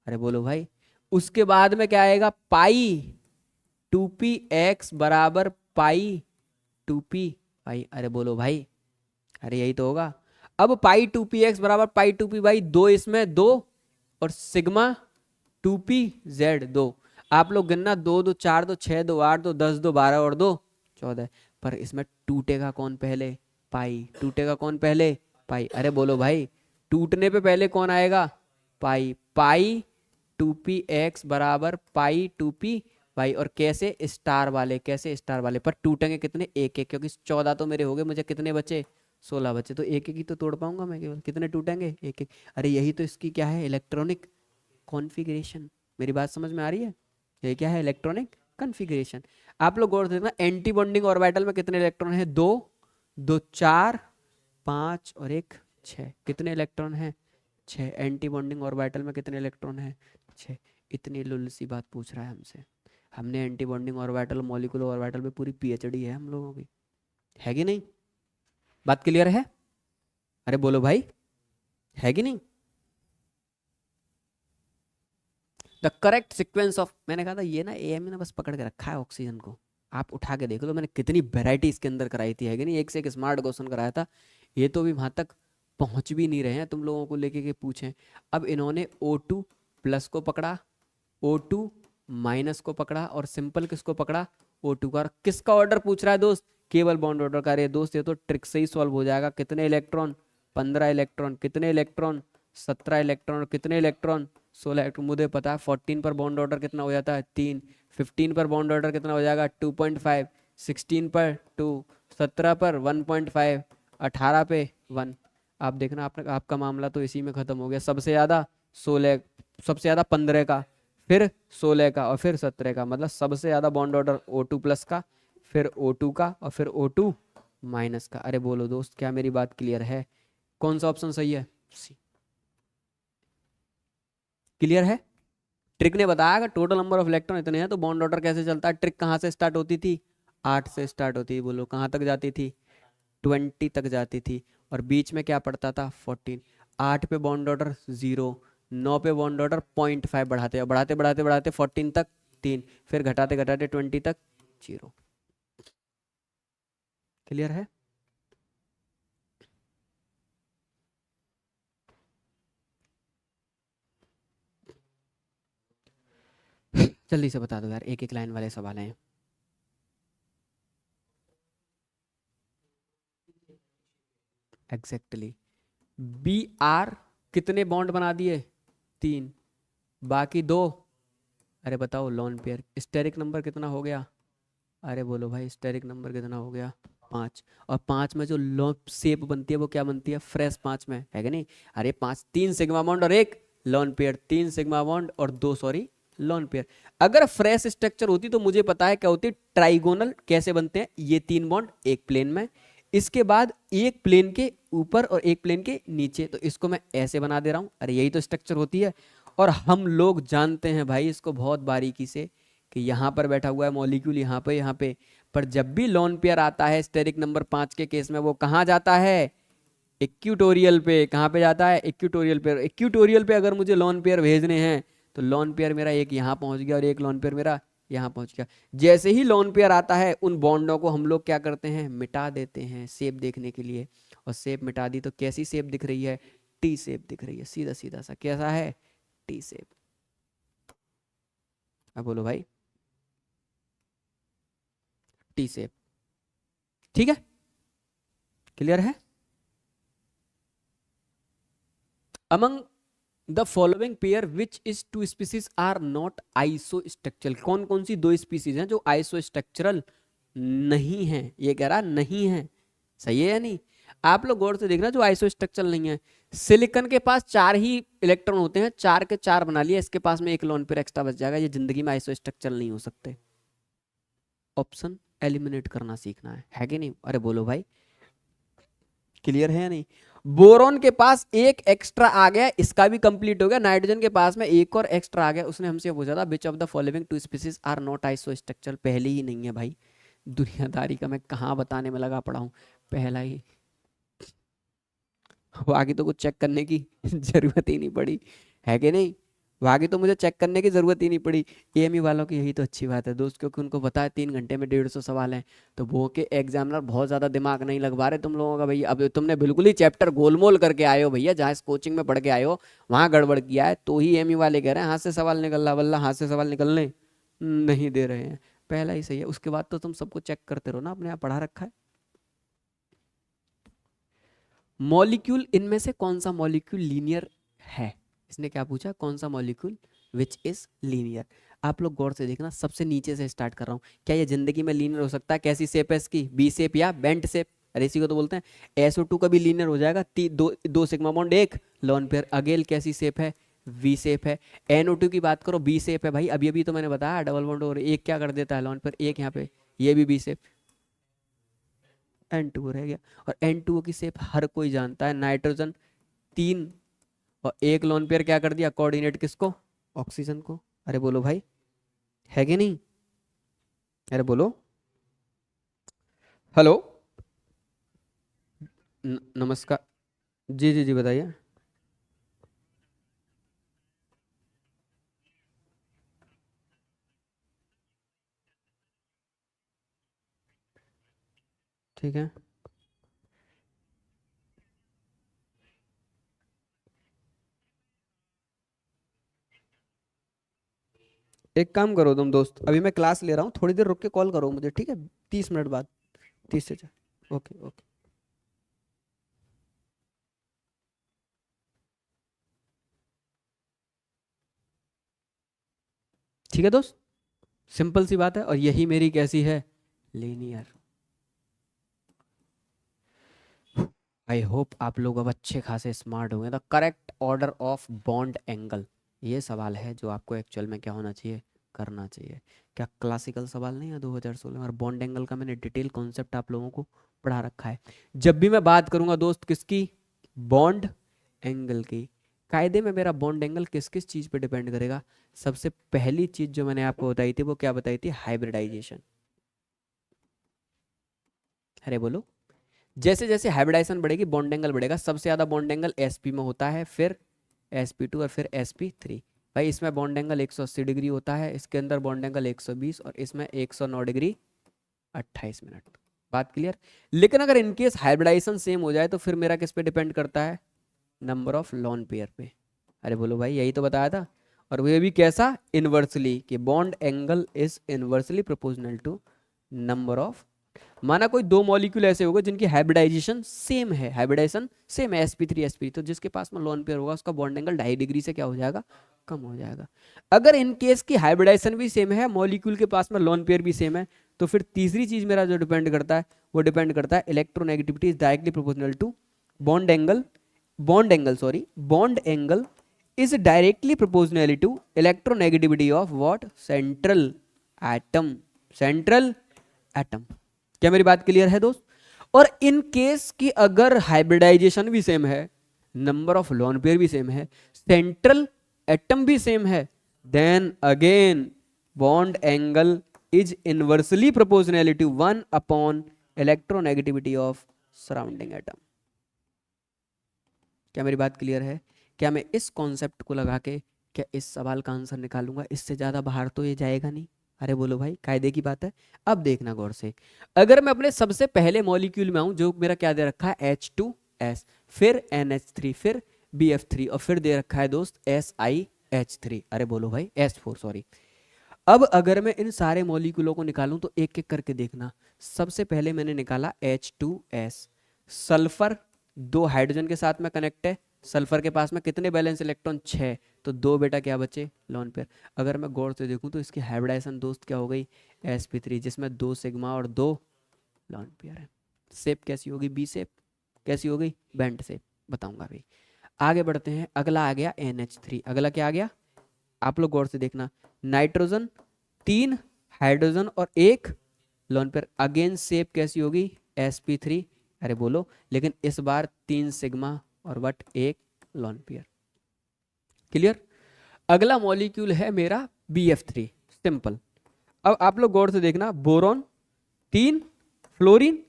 अरे बोलो भाई, उसके बाद में क्या आएगा, पाई 2p x बराबर पाई 2p y। अरे बोलो भाई, अरे यही तो होगा। अब पाई 2px बराबर पाई 2p y, दो इसमें दो, और सिग्मा 2pz 2। आप लोग गिनना, 2 2 4 2 6 2 8 2 10 2 12 और 2 14। पर इसमें टूटेगा कौन पहले, पाई। टूटेगा कौन पहले, पाई। अरे बोलो भाई, टूटने पे पहले कौन आएगा, पाई। पाई 2px बराबर पाई 2p y। और कैसे, स्टार वाले, कैसे स्टार वाले। पर टूटेंगे कितने, एक एक, क्योंकि 14 तो मेरे हो गए, मुझे कितने बचे, 16 बचे। तो एक एक ही तो तोड़ पाऊंगा मैं, केवल कितने टूटेंगे, एक एक। अरे यही तो इसकी क्या है, इलेक्ट्रॉनिक कॉन्फ़िगरेशन। मेरी बात समझ में आ रही है, ये क्या है, इलेक्ट्रॉनिक कॉन्फ़िगरेशन। आप लोग गौर से देखना, एंटी बॉन्डिंग ऑर्बिटल में कितने इलेक्ट्रॉन है, दो, दो 4 5 और एक 6। कितने इलेक्ट्रॉन है, 6। एंटी बॉन्डिंग ऑर्बिटल में कितने इलेक्ट्रॉन है, 6। इतनी लुल्ल सी बात पूछ रहा है हमसे। हमने anti bonding orbital, molecular orbital पे पूरी PhD है हम लोगों की, है कि नहीं, बात क्लियर है। अरे बोलो भाई, है कि नहीं। द करेक्ट सिक्वेंस ऑफ, मैंने कहा था ये ना एएमयू ने बस पकड़ के रखा है ऑक्सीजन को। आप उठा के देख लो, मैंने कितनी वेराइटी इसके अंदर कराई थी, है कि नहीं। एक से एक स्मार्ट क्वेश्चन कराया था, ये तो भी वहां तक पहुंच भी नहीं रहे हैं तुम लोगों को लेके के पूछें। अब इन्होंने O2 प्लस को पकड़ा, O2 माइनस को पकड़ा, और सिंपल किसको पकड़ा, O2 का। और किसका ऑर्डर पूछ रहा है दोस्त, केवल बॉन्ड ऑर्डर का। अरे दोस्त ये तो ट्रिक से ही सॉल्व हो जाएगा। कितने इलेक्ट्रॉन, 15 इलेक्ट्रॉन, कितने इलेक्ट्रॉन, 17 इलेक्ट्रॉन, कितने इलेक्ट्रॉन, 16 इलेक्ट्रॉन, मुझे पता है 14 पर बॉन्ड ऑर्डर कितना हो जाता है 3, 15 पर बॉन्ड ऑर्डर कितना हो जाएगा 2.5, 16 पर 2, 17 पर 1.5, 18 पे 1। आप देखना आपका मामला तो इसी में खत्म हो गया। सबसे ज़्यादा 16, सबसे ज़्यादा 15 का, फिर 16 का और फिर 17 का, मतलब सबसे ज़्यादा बॉन्ड ऑर्डर O2 प्लस का, फिर O2 का और फिर O2 माइनस का। अरे बोलो दोस्त, क्या मेरी बात क्लियर है? कौन सा ऑप्शन सही है? सी। क्लियर है? ट्रिक ने बताया कि टोटल नंबर ऑफ इलेक्ट्रॉन इतने हैं तो बॉन्ड ऑर्डर कैसे चलता है। ट्रिक कहाँ से स्टार्ट होती थी? 8 से स्टार्ट होती थी। बोलो कहाँ तक जाती थी? 20 तक जाती थी। और बीच में क्या पड़ता था? 14। 8 पे बॉन्ड ऑर्डर 0, 9 पे बॉन्ड ऑर्डर 0.5 बढ़ाते बढ़ाते बढ़ाते बढ़ाते 14 तक 3, फिर घटाते घटाते 20 तक 0। क्लियर है? जल्दी से बता दो यार, एक एक लाइन वाले सवाल हैं। एग्जैक्टली। बी आर कितने बॉन्ड बना दिए? 3, बाकी 2। अरे बताओ लॉन पेयर स्टेरिक नंबर कितना हो गया? अरे बोलो भाई स्टेरिक नंबर कितना हो गया? 5। और 5 में जो लॉन शेप बनती है वो क्या बनती है? फ्रेश 5 में है कि नहीं? अरे 5, 3 सिग्मा बॉन्ड और एक लॉन पेयर, 3 सिग्मा बॉन्ड और 2 सॉरी लॉन पेयर। अगर फ्रेश स्ट्रक्चर होती तो मुझे पता है क्या होती, ट्राइगोनल कैसे बनते हैं। ये 3 बॉन्ड एक प्लेन में, इसके बाद एक प्लेन के ऊपर और एक प्लेन के नीचे, तो इसको मैं ऐसे बना दे रहा हूं। अरे यही तो स्ट्रक्चर होती है। और हम लोग जानते हैं भाई इसको बहुत बारीकी से कि यहाँ पर बैठा हुआ है मॉलिक्यूल, यहाँ पे। पर जब भी लोन पेयर आता है स्टेरिक नंबर 5 के केस में, वो कहाँ जाता है? इक्विटोरियल पे। कहाँ पे जाता है? इक्विटोरियल पे। इक्विटोरियल पे अगर मुझे लोन पेयर भेजने हैं तो लोन पेयर मेरा एक यहाँ पहुंच गया और एक लोन पेयर मेरा यहाँ पहुंच गया। जैसे ही लोन पेयर आता है उन बॉन्डों को हम लोग क्या करते हैं? मिटा देते हैं शेप देखने के लिए। और शेप मिटा दी तो कैसी शेप दिख रही है? टी शेप दिख रही है, सीधा सीधा सा। कैसा है? T shape. अब बोलो भाई, टी शेप। ठीक है? क्लियर है? Among the following pair which is two species are not isostructural, कौन कौन सी दो स्पीसीज हैं जो आइसोस्ट्रक्चरल नहीं है? ये कह रहा नहीं है। सही है या नहीं? आप लोग गौर से देखना, जो आइसोस्ट्रक्चरल नहीं है, सिलिकॉन के पास 4 ही इलेक्ट्रॉन होते हैं, 4 के 4 बना लिया, इसके पास में एक लोन पेयर एक्स्ट्रा बच जाएगा। ये जिंदगी में आइसोस्ट्रक्चरल नहीं हो सकते। ऑप्शन एलिमिनेट करना सीखना है कि नहीं? अरे बोलो भाई, क्लियर है या नहीं? बोरोन के पास एक एक्स्ट्रा आ गया, इसका भी कंप्लीट हो गया। नाइट्रोजन के पास में एक और एक्स्ट्रा आ गया। उसने हमसे पूछा था which of the following two species are not isostructural, पहले ही नहीं है भाई। दुनियादारी का मैं कहाँ बताने में लगा पड़ा हूँ, पहला ही। आगे तो कुछ चेक करने की जरूरत ही नहीं पड़ी, है कि नहीं? आगे तो मुझे चेक करने की जरूरत ही नहीं पड़ी। एएमयू वालों की यही तो अच्छी बात है दोस्त, क्योंकि उनको पता है 3 घंटे में 150 सवाल हैं। तो वो के एग्जामिनर बहुत ज्यादा दिमाग नहीं लगवा रहे तुम लोगों का भैया। अब तुमने बिल्कुल ही चैप्टर गोलमोल करके आए हो भैया, जहाँ इस कोचिंग में पढ़ के आए हो वहां गड़बड़ किया है, तो ही एएमयू वाले कह रहे हैं हाथ से सवाल निकल रहा, वल्ला हाथ से सवाल निकलने नहीं दे रहे हैं। पहला ही सही है, उसके बाद तो तुम सबको चेक करते रहो ना, अपने आप पढ़ा रखा है। मॉलिक्यूल इनमें से कौन सा मॉलिक्यूल लीनियर है? इसने क्या पूछा? कौन सा मॉलिक्यूल विच इज लीनियर? आप लोग गौर से देखना, सबसे नीचे से स्टार्ट कर रहा हूं। क्या ये जिंदगी में लीनियर हो सकता है? कैसी शेप है इसकी? बी शेप या बेंट शेप? अरे इसी को तो बोलते हैं। SO2 का भी लीनियर हो जाएगा। दो सिग्मा बॉन्ड एक लोन पेयर। अगेन कैसी शेप है? वी शेप है। NO2 की बात करो, बी शेप है भाई। अभी अभी तो मैंने बताया डबल बॉन्ड और एक क्या कर देता है लोन पेयर, एक यहाँ पे, ये भी बी शेप। N2 रह गया। और N2 की शेप हर कोई जानता है, नाइट्रोजन 3 और एक लोन पेयर क्या कर दिया? कोऑर्डिनेट किसको? ऑक्सीजन को। अरे बोलो भाई, है कि नहीं? अरे बोलो। हेलो। नमस्कार। जी जी जी बताइए। ठीक है, एक काम करो तुम दोस्त, अभी मैं क्लास ले रहा हूँ, थोड़ी देर रुक के कॉल करो मुझे, ठीक है? 30 मिनट बाद, 30 से 4। Okay okay. ठीक है दोस्त, सिंपल सी बात है। और यही मेरी कैसी है, लीनियर। आई होप आप लोग अब अच्छे खासे स्मार्ट होंगे। The correct order of bond angle, ये सवाल है जो आपको एक्चुअल में क्या होना चाहिए, करना चाहिए। क्या क्लासिकल सवाल नहीं है 2016 में? और बॉन्ड एंगल का मैंने डिटेल कॉन्सेप्ट आप लोगों को पढ़ा रखा है। जब भी मैं बात करूंगा दोस्त किसकी, बॉन्ड एंगल की, कायदे में मेरा बॉन्ड एंगल किस किस चीज़ पे डिपेंड करेगा? सबसे पहली चीज़ जो मैंने आपको बताई थी वो क्या बताई थी, हाइब्रिडाइजेशन। अरे बोलो, जैसे जैसे हाइब्रिडाइजेशन बढ़ेगी बॉन्ड एंगल बढ़ेगा। सबसे ज़्यादा बॉन्ड एंगल sp में होता है, फिर sp2 और फिर sp3। भाई इसमें बॉन्ड एंगल 180 डिग्री होता है, इसके अंदर बॉन्ड एंगल 120 और इसमें 109 डिग्री 28 मिनट। बात क्लियर? लेकिन अगर इनकेस हाइब्रिडाइजेशन सेम हो जाए तो फिर मेरा किस पे डिपेंड करता है, नंबर ऑफ लोन पेयर पे। अरे बोलो भाई, यही तो बताया था। और वो भी कैसा, इनवर्सली, कि bond angle is inversely proportional to number of. माना कोई दो मॉलिक्यूल ऐसे होगा जिनकी हाइब्रिडाइजेशन सेम है, हाइब्रिडाइजेशन सेम है sp3 तो जिसके पास में लोन पेयर होगा उसका बॉन्ड एंगल 2.5 डिग्री से क्या हो जाएगा, कम हो जाएगा। अगर इन केस की हाइब्रिडाइजेशन भी सेम है, मॉलिक्यूल के पास में लोन पेयर भी सेम है, तो फिर तीसरी चीज मेरा जो डिपेंड करता है वो डिपेंड करता है electronegativity is directly proportional to bond angle. Bond angle is directly proportional to electronegativity of what, central atom। क्या मेरी बात क्लियर है दोस्त? और इन केस की अगर हाइब्रिडाइजेशन भी सेम है, नंबर ऑफ लोन पेयर भी सेम है, सेंट्रल एटम भी सेम है, then again bond angle is inversely proportional to 1 upon electronegativity of surrounding atom. क्या मेरी बात क्लियर है? क्या मैं इस कॉन्सेप्ट को लगा के क्या इस सवाल का आंसर निकालूंगा? इससे ज़्यादा बाहर तो ये जाएगा नहीं। अरे बोलो भाई, कायदे की बात है। अब देखना गौर से, अगर मैं अपने सबसे पहले मॉलिक्यूल में आऊँ जो मेरा क्या दे रखा है, H2S, फिर NH3, फिर BF3 और फिर दे रखा है दोस्त SiH3। अरे बोलो भाई, S4 सॉरी। अब अगर मैं इन सारे मॉलिक्यूलों को निकालूं तो एक एक करके देखना। सबसे पहले मैंने निकाला H2S, सल्फर 2 हाइड्रोजन के साथ में कनेक्ट है, सल्फर के पास में कितने बैलेंस इलेक्ट्रॉन, 6, तो 2 बेटा क्या बचे, लोन पेयर। अगर मैं गौर से देखूं तो इसकी हाइब्रिडाइजेशन दोस्त क्या हो गई, sp3, जिसमें 2 सिग्मा और 2 लोन पेयर है। शेप कैसी होगी, बी शेप। कैसी हो गई, बेंट शेप। बताऊंगा अभी। आगे बढ़ते हैं, अगला आ गया NH3। अगला क्या आ गया, आप लोग गौर से देखना, नाइट्रोजन 3 हाइड्रोजन और 1 लोन पेयर। अगेन शेप कैसी होगी, sp3। अरे बोलो, लेकिन इस बार 3 सिग्मा और बट 1 लोन पेयर। क्लियर? अगला मॉलिक्यूल है मेरा BF3, सिंपल। अब आप लोग गौर से देखना, बोरॉन 3, फ्लोरीन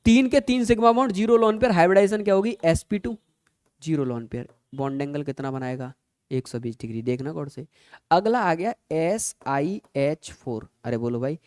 3 के 3 sigma bond, 0 lone pair, hybridization क्या होगी, sp2, 0 lone pair. Bond angle कितना बनाएगा, 120 डिग्री। देखना गौर से। अगला आ गया SiH4। अरे बोलो भाई,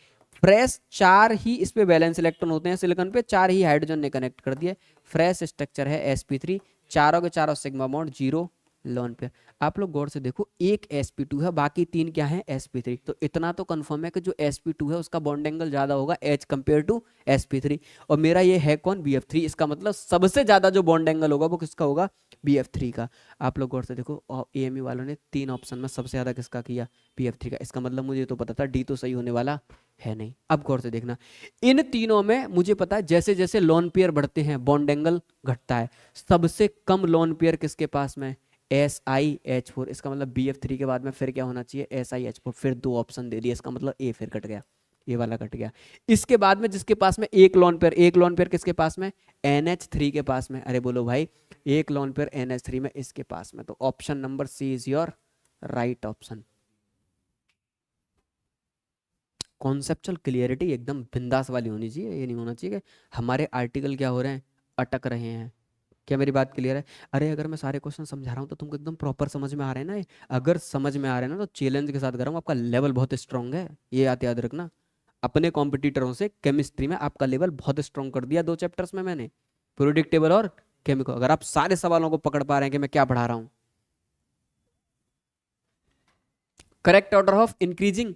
फ्रेश 4 ही इस पे बैलेंस इलेक्ट्रॉन होते हैं सिलिकॉन पे, 4 ही हाइड्रोजन ने कनेक्ट कर दिया। फ्रेश स्ट्रक्चर है sp3, चारों के चारों सिग्मा बॉन्ड, 0 लोन पेयर। आप लोग गौर से देखो, एक sp2 है, बाकी 3 क्या है, sp3। तो इतना तो कंफर्म है कि जो sp2 है उसका बॉन्ड एंगल ज्यादा होगा एज कंपेयर टू sp3। और मेरा ये है कौन, BF3। इसका मतलब सबसे ज्यादा जो बॉन्ड एंगल होगा वो किसका होगा, BF3 का। आप लोग गौर से देखो, और AME वालों ने 3 ऑप्शन में सबसे ज्यादा किसका किया, BF3 का। इसका मतलब मुझे तो पता था डी तो सही होने वाला है नहीं। अब गौर से देखना, इन तीनों में मुझे पता है जैसे जैसे लोन पेयर बढ़ते हैं बॉन्ड एंगल घटता है। सबसे कम लोन पेयर किसके पास में, SiH4। इसका मतलब BF3 के बाद में फिर क्या होना चाहिए, SiH4। फिर 2 ऑप्शन दे दिए, इसका मतलब ए फिर कट गया, ये वाला कट गया। इसके बाद में जिसके पास में एक लोन पेयर किसके पास में, NH3 के पास में। अरे बोलो भाई, एक लोन पेयर NH3 में, इसके पास में। तो option number C is your right option. Conceptual clarity एकदम बिंदास वाली होनी चाहिए। ये नहीं होना चाहिए कि हमारे आर्टिकल क्या हो रहे हैं, अटक रहे हैं। क्या मेरी बात क्लियर है? अरे अगर मैं सारे क्वेश्चन समझा रहा हूँ तो तुमको एकदम प्रॉपर समझ में आ रहे हैं ना? अगर समझ में आ रहे हैं ना तो चैलेंज के साथ कर रहा हूँ, आपका लेवल बहुत स्ट्रांग है, ये याद रखना। अपने कॉम्पिटिटरों से केमिस्ट्री में आपका लेवल बहुत स्ट्रांग कर दिया 2 चैप्टर्स में मैंने, प्रेडिक्टेबल और केमिकल। अगर आप सारे सवालों को पकड़ पा रहे हैं कि मैं क्या पढ़ा रहा हूँ। Correct order of increasing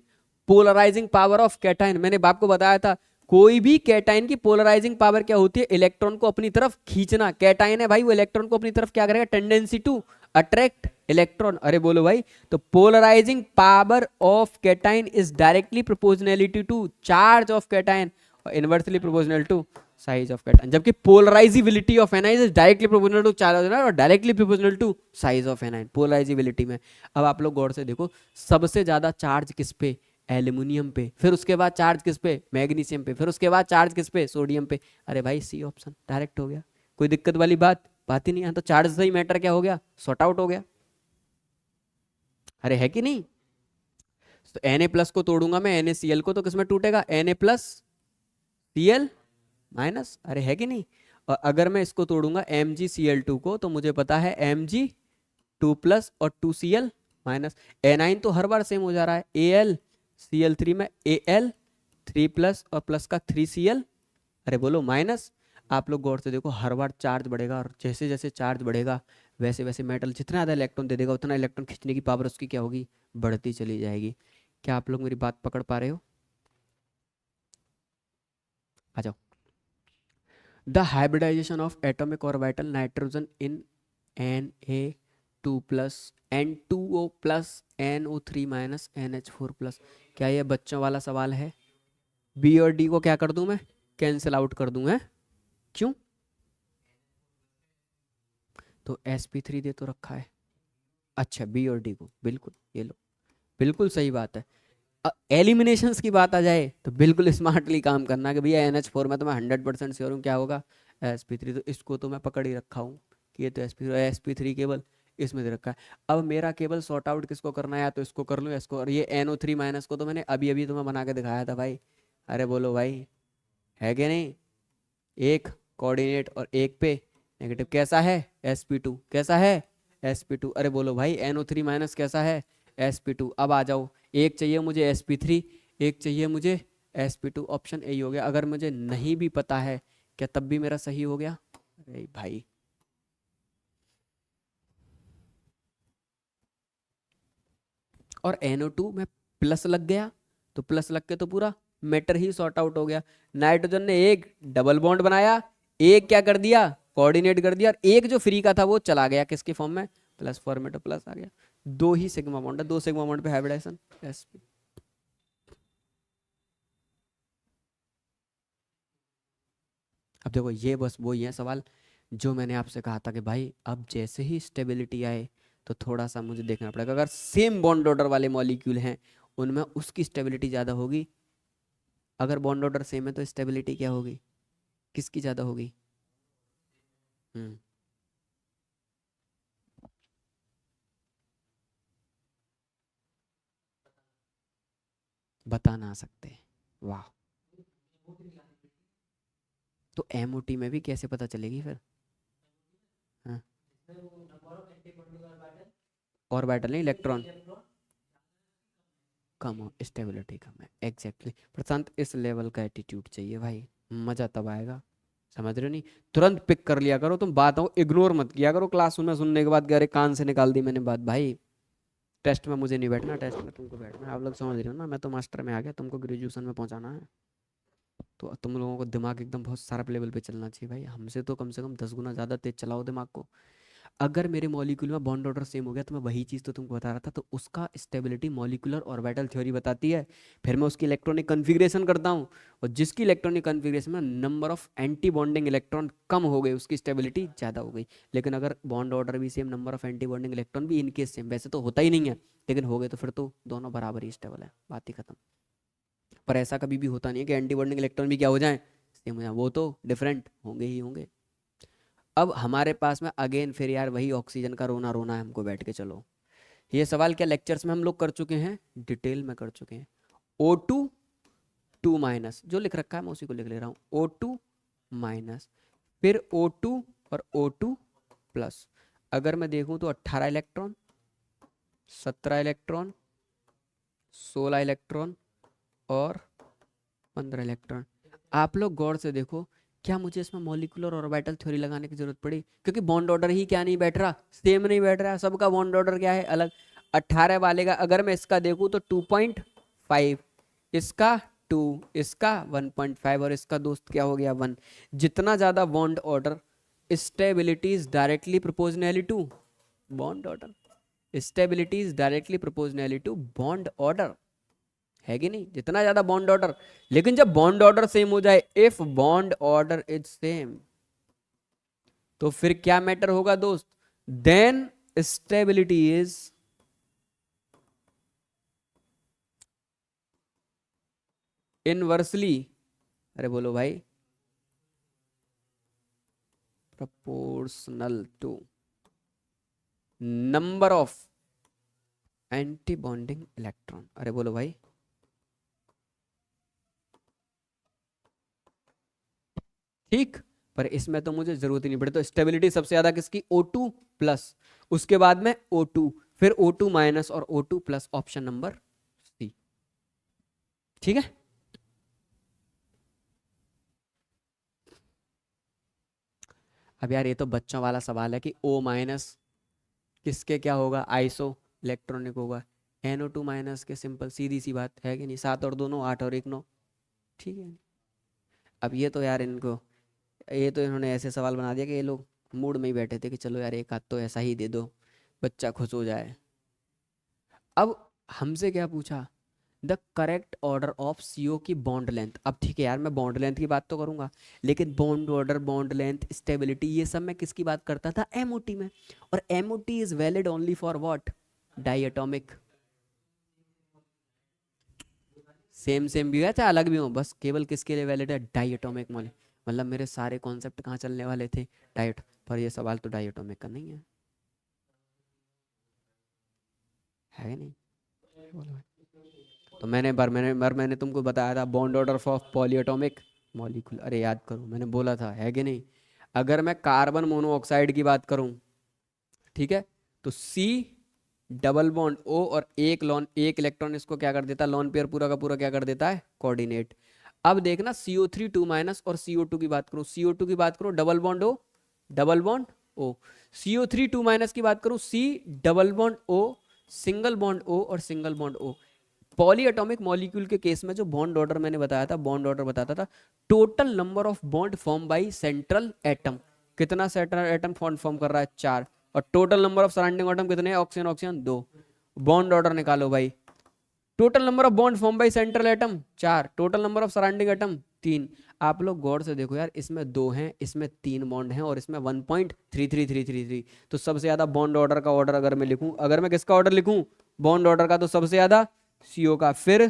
polarizing power of cation, मैंने आपको बताया था कोई भी कैटाइन की पोलराइजिंग पावर क्या होती है, इलेक्ट्रॉन को अपनी तरफ खींचना। कैटाइन है भाई, वो इलेक्ट्रॉन को अपनी तरफ क्या करेगा, टेंडेंसी टू अट्रैक्ट इलेक्ट्रॉन, अरे बोलो भाई, तो polarising power of cation is directly proportionality to charge of cation और inversely proportional to size of cation, जबकि polarisability of anion is directly proportional to charge of anion और directly proportional to size of anion polarisability में। अब आप लोग गौर से देखो, सबसे ज्यादा चार्ज किस पे, एल्यूमिनियम पे, फिर उसके बाद चार्ज किस पे, मैग्नीशियम पे, फिर उसके बाद चार्ज किस पे, सोडियम पे। अरे भाई सी ऑप्शन डायरेक्ट हो गया, कोई दिक्कत वाली बात ही नहीं है। तो चार्ज से ही मैटर क्या हो गया, सॉर्ट आउट हो गया। अरे है कि नहीं? तो Na+ को तोड़ूंगा मैं NaCl को, तो किसमें टूटेगा, Na+Cl-। अरे है कि नहीं? और अगर मैं इसको तोड़ूंगा MgCl2 को, तो मुझे पता है Mg2+ और 2Cl-। Ni तो हर बार सेम हो जा रहा है, AlCl3 में Al3+ और प्लस का 3Cl, अरे बोलो माइनस। आप लोग गौर से देखो, हर बार चार्ज बढ़ेगा और जैसे जैसे चार्ज बढ़ेगा वैसे वैसे मेटल जितना ज़्यादा इलेक्ट्रॉन दे देगा उतना इलेक्ट्रॉन खींचने की पावर उसकी क्या होगी, बढ़ती चली जाएगी। क्या आप लोग मेरी बात पकड़ पा रहे हो? आ जाओ। The hybridization of atomic orbital nitrogen in Na2+, N2O+, NO3- NH4+। क्या ये बच्चों वाला सवाल है? बी और डी को क्या कर दूं मैं, कैंसिल आउट कर दूं, है क्यों? तो sp3 दे तो रखा है। अच्छा बी और डी को, बिल्कुल ये लो, बिल्कुल सही बात है। एलिमिनेशंस की बात आ जाए तो बिल्कुल स्मार्टली काम करना कि भैया NH4 में तो मैं 100% श्योर हूँ क्या होगा, sp3। तो इसको तो मैं पकड़ ही रखा हूँ कि ये तो sp3 केवल इसमें दे रखा है। अब मेरा केवल सॉर्ट आउट किसको करना है, या तो इसको कर लूँ इसको, और ये NO3- को तो मैंने अभी अभी तुम्हें बना के दिखाया था भाई। अरे बोलो भाई, है कि नहीं? एक कोऑर्डिनेट और एक पे नेगेटिव, कैसा है sp2, कैसा है sp2, अरे बोलो भाई NO3- कैसा है sp2। अब आ जाओ, एक चाहिए मुझे sp3, एक चाहिए मुझे sp2, ऑप्शन ए हो गया। अगर मुझे नहीं भी पता है क्या तब भी मेरा सही हो गया? अरे भाई और NO2 में प्लस लग गया, तो प्लस लग के तो पूरा मैटर ही सॉर्ट आउट हो गया। नाइट्रोजन ने एक डबल बॉन्ड बनाया, एक क्या कर दिया, कोऑर्डिनेट कर दिया, और एक जो फ्री का था वो चला गया किसके फॉर्म में, प्लस फॉर्म में, तो प्लस आ गया। दो ही सिग्मा बॉन्ड है, दो सिग्मा बॉन्ड पे हाइब्रिडाइजेशन sp। अब देखो ये बस वही है सवाल जो मैंने आपसे कहा था कि भाई अब जैसे ही स्टेबिलिटी आए तो थोड़ा सा मुझे देखना पड़ेगा। अगर सेम बॉन्ड ऑर्डर वाले मॉलिक्यूल हैं उनमें उसकी स्टेबिलिटी ज़्यादा होगी, अगर बॉन्ड ऑर्डर सेम है तो स्टेबिलिटी क्या होगी, किसकी ज़्यादा होगी? हम्म, बता ना सकते, वाह। तो एमओटी में भी कैसे पता चलेगी फिर? हाँ, ऑर्बिटल नहीं, इलेक्ट्रॉन कम हो, स्टेबिलिटी कम है, एग्जैक्टली प्रशांत, इस लेवल का एटीट्यूड चाहिए भाई, मजा तब आएगा। समझ रहे हो नहीं? तुरंत पिक कर लिया करो तुम, बातों को इग्नोर मत किया करो क्लास में सुनने के बाद कि अरे कान से निकाल दी मैंने बात। भाई टेस्ट में मुझे नहीं बैठना, टेस्ट में तुमको बैठना है। आप लोग समझ रहे हो ना, मैं तो मास्टर में आ गया, तुमको ग्रेजुएशन में पहुंचाना है। तो तुम लोगों को दिमाग एकदम बहुत शार्प लेवल पे चलना चाहिए भाई, हमसे तो कम से कम 10 गुना ज़्यादा तेज चलाओ दिमाग को। अगर मेरे मॉलिक्यूल में बॉन्ड ऑर्डर सेम हो गया तो मैं वही चीज़ तो तुमको बता रहा था, तो उसका स्टेबिलिटी मॉलिक्यूलर ऑर्बिटल थ्योरी बताती है। फिर मैं उसकी इलेक्ट्रॉनिक कन्फिग्रेशन करता हूँ, और जिसकी इलेक्ट्रॉनिक कन्फिग्रेशन में number of anti bonding electron कम हो गए उसकी स्टेबिलिटी ज़्यादा हो गई। लेकिन अगर बॉन्ड ऑर्डर भी same, number of anti bonding electron भी इनकेस सेम, वैसे तो होता ही नहीं है लेकिन हो गए, तो फिर तो दोनों बराबर ही स्टेबल है, बात ही खत्म। पर ऐसा कभी भी होता नहीं है कि एंटी बॉन्डिंग इलेक्ट्रॉन भी क्या हो जाए, सेम हो जाए, वो तो डिफरेंट होंगे ही होंगे। अब हमारे पास में अगेन फिर यार वही ऑक्सीजन का रोना रोना है हमको, बैठ के चलो। ये सवाल क्या लेक्चर्स में हम लोग कर चुके हैं, डिटेल में कर चुके हैं। O2 2- जो लिख रखा है मैं उसी को लिख ले रहा हूँ, O2-, फिर O2 और O2+। अगर मैं देखूं तो 18 इलेक्ट्रॉन, 17 इलेक्ट्रॉन, 16 इलेक्ट्रॉन और 15 इलेक्ट्रॉन। आप लोग गौर से देखो, क्या मुझे इसमें मॉलिक्यूलर ऑर्बिटल थ्योरी लगाने की जरूरत पड़ी? क्योंकि बॉन्ड ऑर्डर ही क्या नहीं बैठ रहा, सेम नहीं बैठ रहा, सबका बॉन्ड ऑर्डर क्या है, अलग। 18 वाले का अगर मैं इसका देखूं तो 2.5, इसका 2, इसका 1.5 और इसका दोस्त क्या हो गया 1। जितना ज्यादा bond order, stability is directly proportionally to bond order. Stability is directly proportionally to bond order, है कि नहीं, जितना ज्यादा बॉन्ड ऑर्डर। लेकिन जब बॉन्ड ऑर्डर सेम हो जाए, if bond order is same, तो फिर क्या मैटर होगा दोस्त, देन स्टेबिलिटी इज इनवर्सली, अरे बोलो भाई, proportional to number of anti bonding electron, अरे बोलो भाई, ठीक। पर इसमें तो मुझे जरूरत ही नहीं पड़ी, तो स्टेबिलिटी सबसे ज्यादा किसकी, O2 प्लस, उसके बाद में O2, फिर O2 माइनस और O2 plus, option number C, ठीक है। अब यार ये तो बच्चों वाला सवाल है कि O माइनस किसके क्या होगा, आइसो इलेक्ट्रॉनिक होगा, NO2 माइनस के, सिंपल सीधी सी बात है कि नहीं, 7 और 2 9, 8 और 1 9, ठीक है। अब ये तो यार इनको, ये तो इन्होंने ऐसे सवाल बना दिया कि ये लोग मूड में ही बैठे थे कि चलो यार एक हाथ तो ऐसा ही दे दो, बच्चा खुश हो जाए। अब हमसे क्या पूछा, the correct order of CO की बॉन्ड लेंथ। अब ठीक है यार, मैं बॉन्ड लेंथ की बात तो करूंगा, लेकिन bond order, bond length, stability, ये सब मैं किसकी बात करता था, एमओटी में। और MOT is valid only for what, diatomic. Same same भी है चाहे अलग भी हो, बस केवल किसके लिए वैलिड है, डाइएटॉमिक मॉलिक्यूल। मतलब मेरे सारे कॉन्सेप्ट कहाँ चलने वाले थे, डाइट। पर ये सवाल तो डाइएटॉमिक का नहीं है नहीं, बोलो भाई। तो मैंने तुमको बताया था bond order of polyatomic molecule, अरे याद करो मैंने बोला था, है कि नहीं। अगर मैं कार्बन मोनोऑक्साइड की बात करूं, ठीक है, तो सी डबल बॉन्ड ओ और एक लॉन, एक इलेक्ट्रॉन इसको क्या कर देता है, लॉन पेयर पूरा का पूरा क्या कर देता है, कोऑर्डिनेट। अब देखना CO3 2 माइनस और CO2 की बात करूं, CO2 की बात करूं double bond O, double bond O, CO3 2 minus की बात करूं C double bond O, single bond O और single bond O. Poly atomic molecule के केस में जो बॉन्ड ऑर्डर मैंने बताया था, बॉन्ड ऑर्डर बताता था, total number of bond form by central atom, कितना सेंट्रल एटम फॉर्म कर रहा है, 4, और total number of surrounding atom कितने हैं, ऑक्सीजन ऑक्सीजन 2। बॉन्ड ऑर्डर निकालो भाई, total number of bond form by central atom 4, total number of surrounding atom 3। आप लोग गौर से देखो यार, इसमें 2 हैं, इसमें 3 बॉन्ड हैं, और इसमें 1.33333। तो सबसे ज्यादा बॉन्ड ऑर्डर का ऑर्डर अगर मैं लिखूं, अगर मैं किसका ऑर्डर लिखूं, बॉन्ड ऑर्डर का, तो सबसे ज्यादा CO का, फिर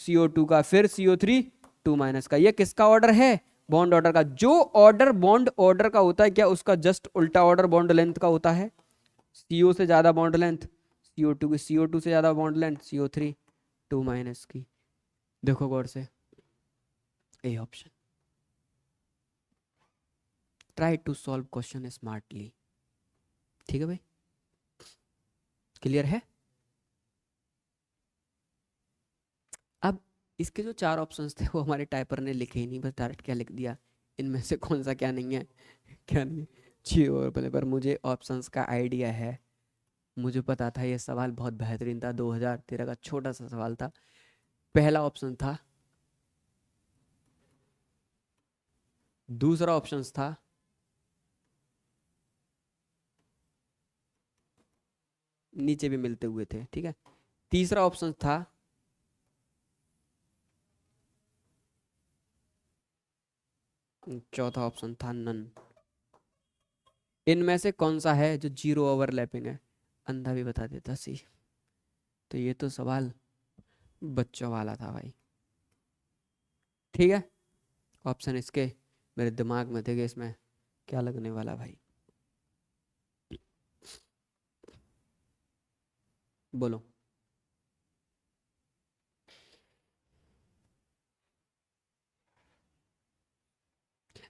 CO2 का, फिर CO3 2 माइनस का। ये किसका ऑर्डर है, बॉन्ड ऑर्डर का। जो ऑर्डर बॉन्ड ऑर्डर का होता है, क्या उसका जस्ट उल्टा ऑर्डर बॉन्ड लेंथ का होता है। CO से ज्यादा बॉन्ड लेंथ CO2 की, CO2 से ज्यादा बॉन्ड लेंथ CO3 2 माइनस की। देखो गौर से, A option. Try to solve question smartly, ठीक है भाई, क्लियर है। अब इसके जो 4 ऑप्शंस थे वो हमारे टाइपर ने लिखे ही नहीं, बस डायरेक्ट क्या लिख दिया, इनमें से कौन सा क्या नहीं है, क्या नहीं है, जी। और पहले पर मुझे ऑप्शंस का आइडिया है, मुझे पता था ये सवाल बहुत बेहतरीन था, 2013 का छोटा सा सवाल था। पहला ऑप्शन था, दूसरा ऑप्शन था, नीचे भी मिलते हुए थे, ठीक है, तीसरा ऑप्शन था, चौथा ऑप्शन था नन। इनमें से कौन सा है जो जीरो ओवरलैपिंग है, अंधा भी बता देता सी। तो ये तो सवाल बच्चों वाला था भाई, ठीक है। ऑप्शन इसके मेरे दिमाग में थे कि इसमें क्या लगने वाला भाई, बोलो।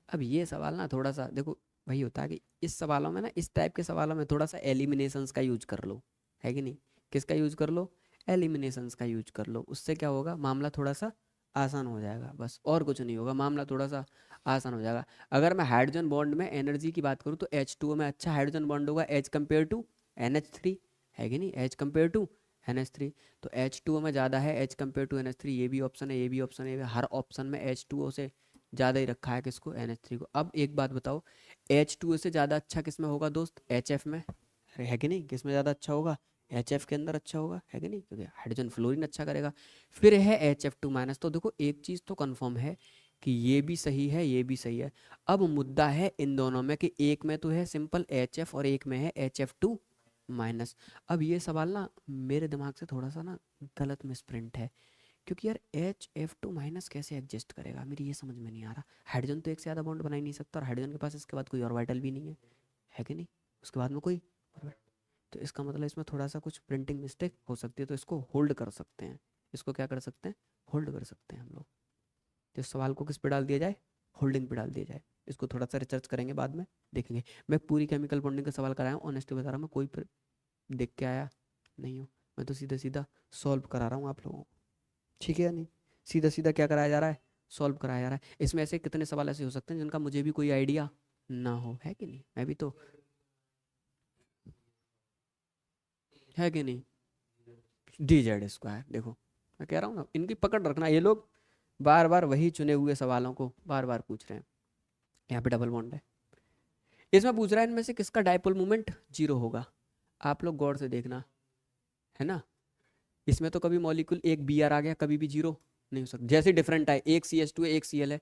अब ये सवाल ना थोड़ा सा देखो, वही होता है कि इस सवालों में ना, इस टाइप के सवालों में थोड़ा सा एलिमिनेशंस का यूज कर लो, है कि नहीं। किसका यूज कर लो, एलिमिनेशंस का यूज कर लो, उससे क्या होगा, मामला थोड़ा सा आसान हो जाएगा, बस और कुछ नहीं होगा, मामला थोड़ा सा आसान हो जाएगा। अगर मैं हाइड्रोजन बॉन्ड में एनर्जी की बात करूँ, तो H2O में अच्छा हाइड्रोजन बॉन्ड होगा एज कम्पेयर टू NH3, है कि नहीं, एज कम्पेयर टू NH3। तो H2O में ज़्यादा है एज कम्पेयर टू NH3, ये भी ऑप्शन है, ये भी ऑप्शन है, हर ऑप्शन में H2O से ज़्यादा ही रखा है किसको, NH3 को। अब एक बात बताओ, H2O से ज़्यादा अच्छा किस में होगा दोस्त, HF में, है कि नहीं, किस में ज़्यादा अच्छा होगा, HF के अंदर अच्छा होगा, है कि नहीं, क्योंकि हाइड्रोजन फ्लोरीन अच्छा करेगा। फिर है HF2-। तो देखो एक चीज़ तो कंफर्म है कि ये भी सही है, ये भी सही है। अब मुद्दा है इन दोनों में कि एक में तो है सिंपल HF और एक में है HF2-। अब ये सवाल ना मेरे दिमाग से थोड़ा सा ना गलत मिसप्रिंट है, क्योंकि यार HF2- कैसे एग्जिस्ट करेगा, मेरी ये समझ में नहीं आ रहा। हाइड्रोजन तो एक से ज़्यादा बॉन्ड बना ही नहीं सकता, और हाइड्रोजन के पास इसके बाद कोई ऑर्बिटल भी नहीं है कि नहीं, उसके बाद में कोई। तो इसका मतलब इसमें थोड़ा सा कुछ प्रिंटिंग मिस्टेक हो सकती है, तो इसको होल्ड कर सकते हैं। इसको क्या कर सकते हैं, होल्ड कर सकते हैं हम लोग। तो इस सवाल को किस पे डाल दिया जाए, होल्डिंग पे डाल दिया जाए। इसको थोड़ा सा रिसर्च करेंगे, बाद में देखेंगे। मैं पूरी केमिकल बॉन्डिंग का सवाल कराया हूँ, ऑनेस्टली बता रहा हूँ, मैं कोई देख के आया नहीं हूँ। मैं तो सीधा सीधा सॉल्व करा रहा हूँ आप लोगों को, ठीक है या नहीं। सीधा सीधा क्या कराया जा रहा है, सॉल्व कराया जा रहा है। इसमें ऐसे कितने सवाल ऐसे हो सकते हैं जिनका मुझे भी कोई आइडिया ना हो, है कि नहीं, मैं भी तो, है कि नहीं। DZ², देखो मैं कह रहा हूँ ना, इनकी पकड़ रखना। ये लोग बार बार वही चुने हुए सवालों को बार बार पूछ रहे हैं। यहाँ पे डबल बॉन्ड है, इसमें पूछ रहा है इनमें से किसका डायपोल मोमेंट 0 होगा। आप लोग गौर से देखना, है ना। इसमें तो कभी मॉलिक्यूल एक Br आ गया, कभी भी 0 नहीं हो सकता। जैसे डिफरेंट है, एक CH2 है एक Cl है,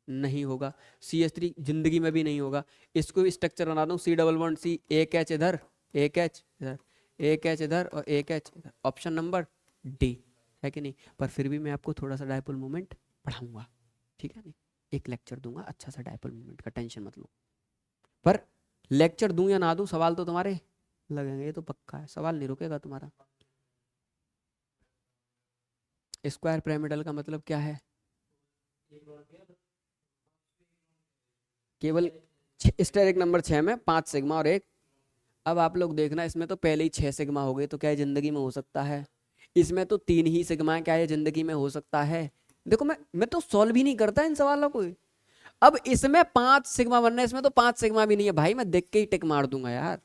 नहीं होगा। CH3 जिंदगी में भी नहीं होगा। इसको स्ट्रक्चर बना दूं, C डबल बॉन्ड C, एक H इधर, एक H इधर, एक H इधर और एक H इधर, ऑप्शन नंबर D, है कि नहीं। पर फिर भी मैं आपको थोड़ा सा डायपोल मोमेंट पढ़ाऊंगा, ठीक है नहीं। एक लेक्चर दूंगा अच्छा सा डायपोल मोमेंट का, टेंशन मत लो। पर लेक्चर दूं या ना दूं, सवाल तो तुम्हारे लगेंगे, ये तो पक्का है, सवाल नहीं रुकेगा तुम्हारा। स्क्वायर पिरामिडल का मतलब क्या है, केवल स्टेरिक नंबर 6 में 5 सिग्मा और एक। अब आप लोग देखना, इसमें तो पहले ही 6 सिग्मा हो गए, तो क्या ये जिंदगी में हो सकता है। इसमें तो 3 ही सिग्मा है, क्या ये जिंदगी में हो सकता है। देखो मैं तो सॉल्व ही नहीं करता इन सवालों को। अब इसमें 5 सिग्मा बनना है, इसमें तो 5 सिग्मा भी नहीं है भाई, मैं देख के ही टिक मार दूंगा यार।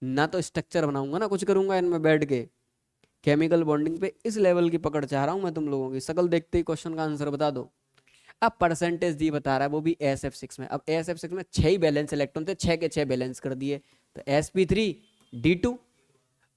ना तो स्ट्रक्चर बनाऊंगा ना कुछ करूंगा इनमें बैठ के। केमिकल बॉन्डिंग पे इस लेवल की पकड़ चाह रहा हूं मैं तुम लोगों की, शकल देखते ही क्वेश्चन का आंसर बता दो। अब परसेंटेज दी बता रहा है, वो भी SF6 में। अब SF6 में 6 ही बैलेंस इलेक्ट्रॉन थे, 6 के 6 बैलेंस कर दिए, तो sp3d2।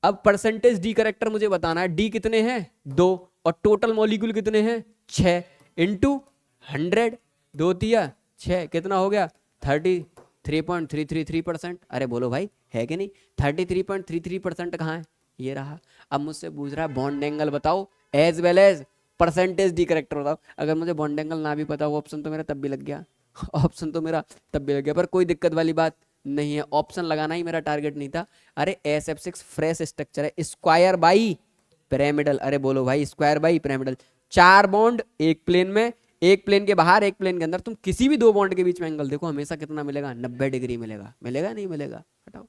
अब परसेंटेज डी करेक्टर मुझे बताना है, डी कितने हैं 2, और टोटल मॉलिक्यूल कितने हैं 6, इंटू 100, 2 तिया 6, कितना हो गया 33.333%। अरे बोलो भाई, है कि नहीं। 33.33% कहाँ है, ये रहा। अब मुझसे पूछ रहा है बॉन्ड एंगल बताओ as well as percentage d character बताओ। अगर मुझे बॉन्ड एंगल ना भी पता हो, ऑप्शन तो मेरा तब भी लग गया ऑप्शन तो मेरा तब भी लग गया, पर कोई दिक्कत वाली बात नहीं है, ऑप्शन लगाना ही मेरा टारगेट नहीं था। अरे SF6 फ्रेश स्ट्रक्चर है, स्क्वायर बाई पिरामिडल। अरे बोलो भाई, स्क्वायर बाई पिरामिडल। 4 बॉन्ड एक प्लेन में, एक प्लेन के बाहर एक प्लेन के अंदर, तुम किसी भी 2 बॉन्ड के बीच में एंगल देखो, हमेशा कितना मिलेगा 90 डिग्री मिलेगा। मिलेगा नहीं मिलेगा, हटाओ,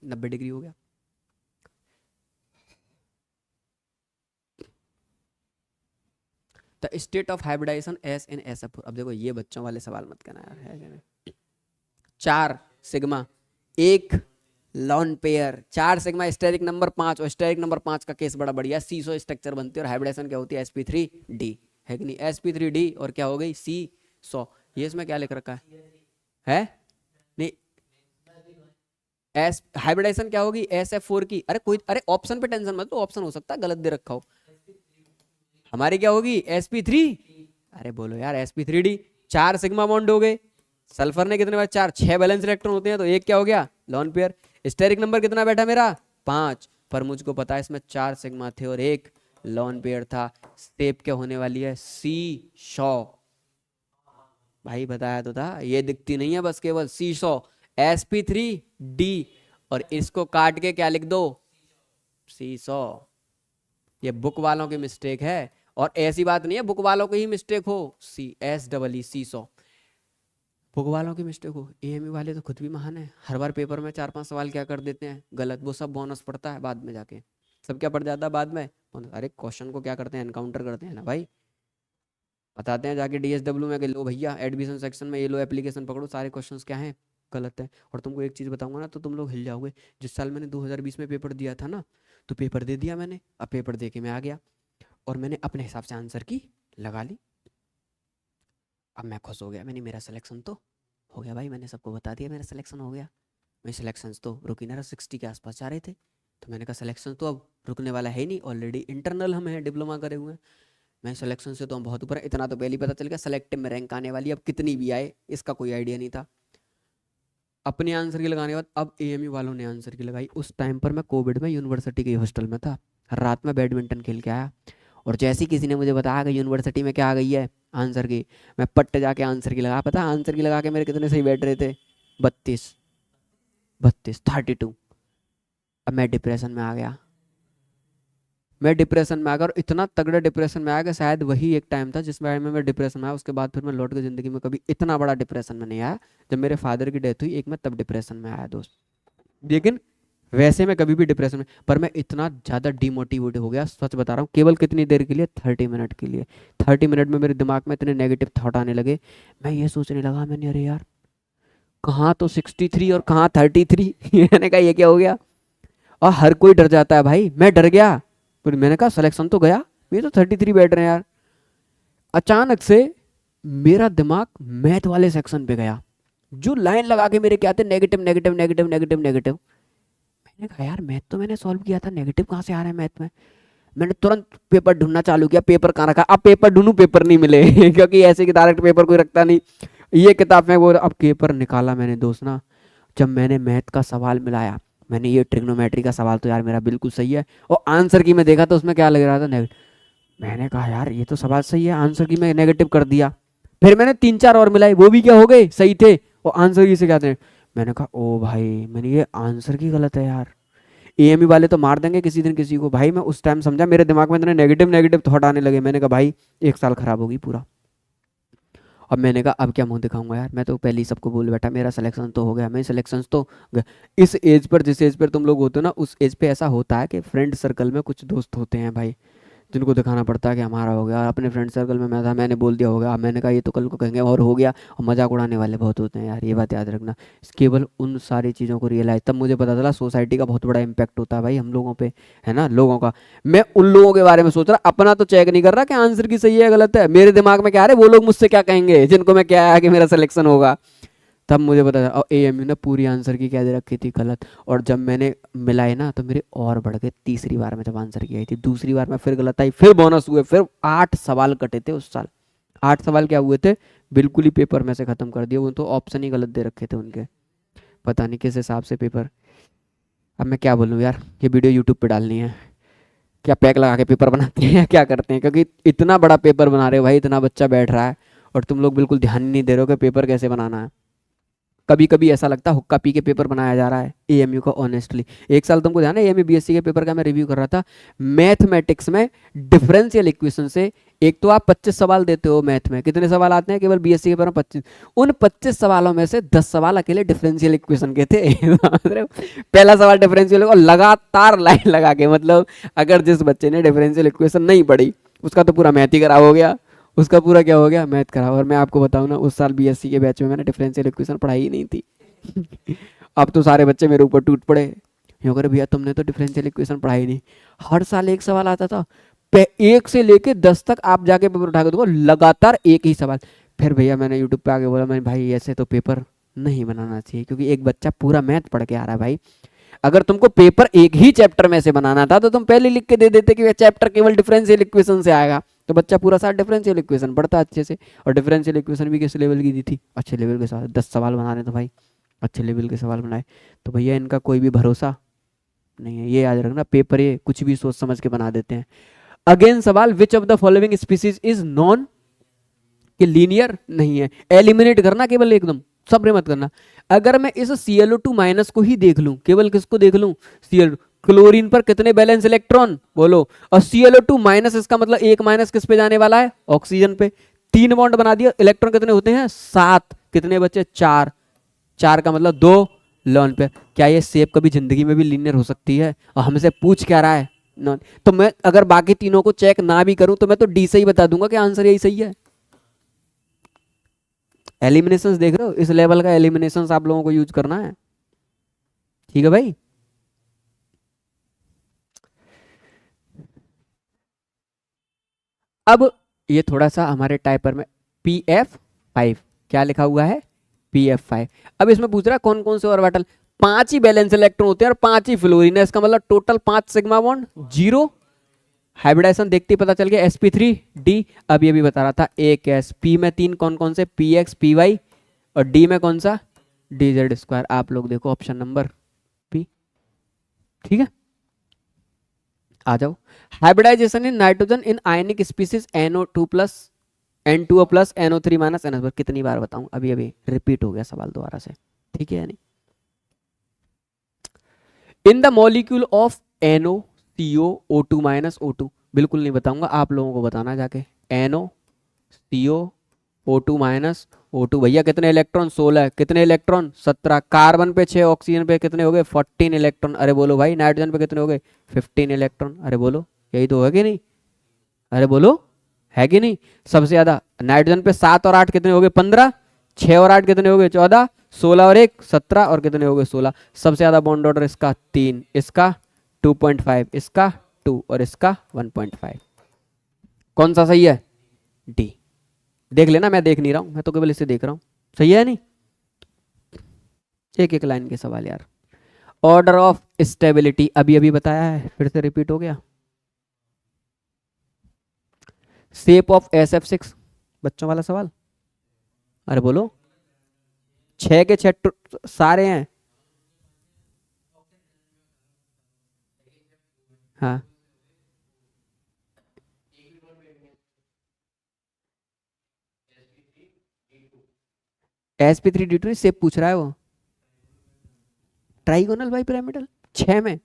90 डिग्री हो गया। The state of hybridization S in SF4। अब देखो ये बच्चों वाले सवाल मत करना यार, है कि नहीं। 4 सिग्मा, एक lone pair, 4 sigma, steric number 5, और स्टेरिक नंबर 5 का केस बड़ा बढ़िया, सीसो स्ट्रक्चर बनती है, और हाइब्रिडेशन क्या होती है sp3d, है कि नहीं। sp3d और क्या हो गई C100। ये इसमें क्या लिख रखा है नहीं, एस हाइब्रिडेशन क्या होगी SF4 की। अरे कोई, अरे ऑप्शन पे टेंशन मत लो, ऑप्शन हो सकता है गलत दे रखा हो। हमारी क्या होगी sp3। अरे बोलो यार sp3d। 4 सिग्मा बॉन्ड हो गए, सल्फर ने कितने बार 4, 6 बैलेंस इलेक्ट्रॉन होते हैं, तो एक क्या हो गया लॉन पेयर। स्टेरिक नंबर कितना बैठा मेरा 5, पर मुझको पता है इसमें 4 सिग्मा थे और एक लॉन पेयर था। स्टेप क्या होने वाली है C100। भाई बताया तो था, ये दिखती नहीं है बस केवल C100, sp3d, और इसको काट के क्या लिख दो C100। ये बुक वालों की मिस्टेक है, और ऐसी बात नहीं है बुक वालों की ही मिस्टेक हो, C100। बुक वालों की मिस्टेक हो, AME वाले तो खुद भी महान है, हर बार पेपर में 4-5 सवाल क्या कर देते हैं गलत, वो सब बोनस पड़ता है बाद में जाके, सब क्या पड़ जाता है बाद में bonus। अरे क्वेश्चन को क्या करते हैं, एनकाउंटर करते हैं ना भाई, बताते हैं जाके DSW में कि लो भैया एडमिशन सेक्शन में ये लो एप्लीकेशन पकड़ो, सारे क्वेश्चंस क्या हैं गलत है। और तुमको एक चीज़ बताऊंगा ना तो तुम लोग हिल जाओगे। जिस साल मैंने 2020 में पेपर दिया था ना, तो पेपर दे दिया मैंने, अब पेपर दे के मैं आ गया, और मैंने अपने हिसाब से आंसर की लगा ली। अब मैं खुश हो गया, मैंने मेरा सिलेक्शन तो हो गया भाई, मैंने सबको बता दिया मेरा सिलेक्शन हो गया। मेरे सिलेक्शंस तो रुकी ना 60 के आसपास जा रहे थे, तो मैंने कहा सिलेक्शन तो अब रुकने वाला है ही नहीं, ऑलरेडी इंटरनल हम हैं, डिप्लोमा करे हुए हैं। मैं सिलेक्शन से तो हम बहुत ऊपर है, इतना तो पहले ही पता चल गया सेलेक्टिव में रैंक आने वाली है, अब कितनी भी आए इसका कोई आइडिया नहीं था। अपने आंसर की लगाने के बाद अब एएमयू वालों ने आंसर की लगाई। उस टाइम पर मैं कोविड में यूनिवर्सिटी के हॉस्टल में था, रात में बैडमिंटन खेल के आया, और जैसे ही किसी ने मुझे बताया कि यूनिवर्सिटी में क्या आ गई है आंसर की, मैं पट्टे जाके आंसर की लगा। पता आंसर की लगा के मेरे कितने सही बैठ रहे थे? 32, 32, 32। अब मैं डिप्रेशन में आ गया, मैं डिप्रेशन में आ गया, और इतना तगड़ा डिप्रेशन में आया कि शायद वही एक टाइम था जिस टाइम में मैं डिप्रेशन में आया। उसके बाद फिर मैं लौट के ज़िंदगी में कभी इतना बड़ा डिप्रेशन में नहीं आया। जब मेरे फादर की डेथ हुई एक, मैं तब डिप्रेशन में आया दोस्त। लेकिन वैसे मैं कभी भी डिप्रेशन में, पर मैं इतना ज़्यादा डिमोटिवेट हो गया, सच बता रहा हूँ, केवल कितनी देर के लिए? 30 मिनट के लिए। 30 मिनट में मेरे दिमाग में इतने नेगेटिव थॉट आने लगे, मैं ये सोचने लगा, मैंने अरे यार कहाँ तो 63 और कहाँ 33। मैंने कहा ये क्या हो गया? और हर कोई डर जाता है भाई, मैं डर गया। फिर मैंने कहा सिलेक्शन तो गया, ये तो 33 बैठ रहे हैं यार। अचानक से मेरा दिमाग मैथ वाले सेक्शन पे गया, जो लाइन लगा के मेरे क्या थे, negative negative negative negative negative. मैंने कहा यार मैथ तो मैंने सॉल्व किया था, नेगेटिव कहाँ से आ रहा है मैथ में? मैंने तुरंत पेपर ढूंढना चालू किया, पेपर कहाँ रखा? अब पेपर ढूंढूं, पेपर नहीं मिले क्योंकि ऐसे कि डायरेक्ट पेपर कोई रखता नहीं, ये किताब में वो। अब पेपर निकाला मैंने दोस्त ना, जब मैंने मैथ का सवाल मिलाया, मैंने ये ट्रिग्नोमेट्री का सवाल तो यार मेरा बिल्कुल सही है, और आंसर की मैं देखा तो उसमें क्या लग रहा था, नेगेटिव। मैंने कहा यार ये तो सवाल सही है, आंसर की मैं नेगेटिव कर दिया। फिर मैंने 3 4 और मिलाई, वो भी क्या हो गए, सही थे, और आंसर की से क्या थे। मैंने कहा ओ भाई, मैंने ये आंसर की गलत है यार, एएमयू वाले तो मार देंगे किसी दिन किसी को। भाई मैं उस टाइम समझा, मेरे दिमाग में इतने नेगेटिव नेगेटिव थॉट आने लगे, मैंने कहा भाई 1 साल खराब होगी पूरा। अब मैंने कहा अब क्या मुंह दिखाऊंगा यार, मैं तो पहले ही सबको बोल बैठा मेरा सिलेक्शन तो हो गया, मैं सिलेक्शन तो इस एज पर, जिस एज पर तुम लोग होते हो ना, उस एज पे ऐसा होता है कि फ्रेंड सर्कल में कुछ दोस्त होते हैं भाई, जिनको दिखाना पड़ता है कि हमारा हो गया। अपने फ्रेंड सर्कल में मैं था, मैंने बोल दिया होगा, मैंने कहा ये तो कल को कहेंगे और हो गया, और मजाक उड़ाने वाले बहुत होते हैं यार, ये बात याद रखना। केवल उन सारी चीज़ों को रियलाइज तब मुझे पता चला सोसाइटी का बहुत बड़ा इम्पैक्ट होता है भाई हम लोगों पे, है ना, लोगों का। मैं उन लोगों के बारे में सोच रहा, अपना तो चेक नहीं कर रहा कि आंसर की सही है गलत है, मेरे दिमाग में क्या है वो लोग मुझसे क्या कहेंगे, जिनको मैं क्या है कि मेरा सिलेक्शन होगा। तब मुझे पता था, और एएमयू ने पूरी आंसर की क्या दे रखी थी, गलत। और जब मैंने मिलाई ना तो मेरे और बढ़ गए, तीसरी बार में जब आंसर की आई थी, दूसरी बार में फिर गलत आई, फिर बोनस हुए, फिर 8 सवाल कटे थे उस साल। 8 सवाल क्या हुए थे, बिल्कुल ही पेपर में से खत्म कर दिए, वो तो ऑप्शन ही गलत दे रखे थे उनके, पता नहीं किस हिसाब से पेपर। अब मैं क्या बोलूँ यार, ये वीडियो यूट्यूब पे डालनी है क्या? पैक लगा के पेपर बनाते हैं क्या करते हैं? क्योंकि इतना बड़ा पेपर बना रहे हो भाई, इतना बच्चा बैठ रहा है, और तुम लोग बिल्कुल ध्यान नहीं दे रहे हो कि पेपर कैसे बनाना है। कभी कभी ऐसा लगता है हुक्का पी के पेपर बनाया जा रहा है एएमयू का, ऑनेस्टली। एक साल तुमको ध्यान है एएमयू बीएससी के पेपर का मैं रिव्यू कर रहा था, मैथमेटिक्स में डिफरेंशियल इक्वेशन से, एक तो आप 25 सवाल देते हो मैथ में, कितने सवाल आते हैं केवल बीएससी के पेपर में? 25। उन 25 सवालों में से 10 सवाल अकेले डिफरेंशियल इक्वेशन के थे। पहला सवाल डिफरेंशियल, और लगातार लाइन लगा के, मतलब अगर जिस बच्चे ने डिफरेंशियल इक्वेशन नहीं पढ़ी उसका तो पूरा मैथ ही खराब हो गया, उसका पूरा क्या हो गया, मैथ खराब। और मैं आपको बताऊं ना, उस साल बीएससी के बैच में मैंने डिफरेंशियल इक्वेशन पढ़ाई ही नहीं थी। अब तो सारे बच्चे मेरे ऊपर टूट पड़े, यूँ करे भैया तुमने तो डिफरेंशियल इक्वेशन पढ़ाई नहीं। हर साल एक सवाल आता था, 1 से लेके 10 तक आप जाके पेपर उठा के देखो, लगातार एक ही सवाल। फिर भैया मैंने यूट्यूब पे आके बोला, मैंने भाई ऐसे तो पेपर नहीं बनाना चाहिए, क्योंकि एक बच्चा पूरा मैथ पढ़ के आ रहा है भाई। अगर तुमको पेपर एक ही चैप्टर में से बनाना था तो तुम पहले लिख के दे देते कि यह चैप्टर केवल डिफरेंशियल इक्वेशन से आएगा, तो बच्चा पूरा साथ डिफरेंशियल इक्वेशन पढ़ता अच्छे से। और डिफरेंशियल इक्वेशन भी किस लेवल की दी थी, अच्छे लेवल के साथ। 10 सवाल बना रहे तो भाई अच्छे लेवल के सवाल बनाए, तो भैया इनका कोई भी भरोसा नहीं है, ये याद रखना। पेपर ये कुछ भी सोच समझ के बना देते हैं। अगेन सवाल, विच of the following species is non, कि लीनियर नहीं है, एलिमिनेट करना केवल एकदम, सब्र मत करना। अगर मैं इस ClO2 माइनस को ही देख लूं, केवल किसको देख लूं, Cl, क्लोरीन पर कितने बैलेंस इलेक्ट्रॉन बोलो, और Cl2 माइनस, इसका मतलब एक माइनस किस पे जाने वाला है, ऑक्सीजन पे। 3 बॉन्ड बना दिया, इलेक्ट्रॉन कितने होते हैं, 7, कितने बचे, 4, 4 का मतलब 2 लोन पे। क्या ये शेप कभी जिंदगी में भी लीनियर हो सकती है? और हमसे पूछ क्या रहा है, नॉन। तो मैं अगर बाकी तीनों को चेक ना भी करूं तो मैं तो डी से ही बता दूंगा कि आंसर यही सही है। एलिमिनेशंस देख रहे हो, इस लेवल का एलिमिनेशंस आप लोगों को यूज करना है, ठीक है भाई। अब ये थोड़ा सा हमारे टाइपर में PF5 क्या लिखा हुआ है, PF5। अब इसमें पूछ रहा है कौन कौन से ऑर्बिटल, 5 ही बैलेंस इलेक्ट्रॉन होते हैं और 5 ही फ्लोरीन है, इसका मतलब टोटल 5 सिग्मा बॉन्ड 0। हाइब्रिडाइजेशन देखते ही पता चल गया sp3d। अभी अभी बता रहा था एक एस, p में 3 कौन कौन से, px py, और d में कौन सा, dz²। आप लोग देखो ऑप्शन नंबर p। ठीक है, आ जाओ। Hybridization in nitrogen in ionic species NO2 plus N2O plus NO3 minus NH। कितनी बार बताऊं, अभी अभी रिपीट हो गया सवाल दोबारा से, ठीक है। यानी in the molecule of NOCO O2 minus O2, बिल्कुल नहीं बताऊंगा, आप लोगों को बताना जाके। NOCO O2 माइनस O2, भैया कितने इलेक्ट्रॉन, 16। कितने इलेक्ट्रॉन, 17। कार्बन पे 6, ऑक्सीजन पे कितने हो गए, 14 इलेक्ट्रॉन। अरे बोलो भाई, नाइट्रोजन पे कितने हो गए, 15 इलेक्ट्रॉन। अरे बोलो, यही तो है कि नहीं, अरे बोलो, है कि नहीं। सबसे ज्यादा नाइट्रोजन पे 7 और 8 कितने हो गए, 15। 6 और 8 कितने हो गए, 14। 16 और 1 17, और कितने हो गए, 16। सबसे ज्यादा बॉन्ड ऑर्डर इसका 3, इसका 2.5, इसका 2, और इसका 1.5। कौन सा सही है, डी। देख लेना, मैं देख नहीं रहा हूं, मैं तो केवल इसे देख रहा हूं। सही है नहीं, एक एक लाइन के सवाल यार। ऑर्डर ऑफ स्टेबिलिटी अभी अभी बताया है, फिर से रिपीट हो गया। शेप ऑफ SF6, बच्चों वाला सवाल। अरे बोलो, 6 के 6 सारे हैं। हाँ, sp3d2 शेप पूछ रहा है वो। ट्राइगोनल बाई पिरामिडल 6 में,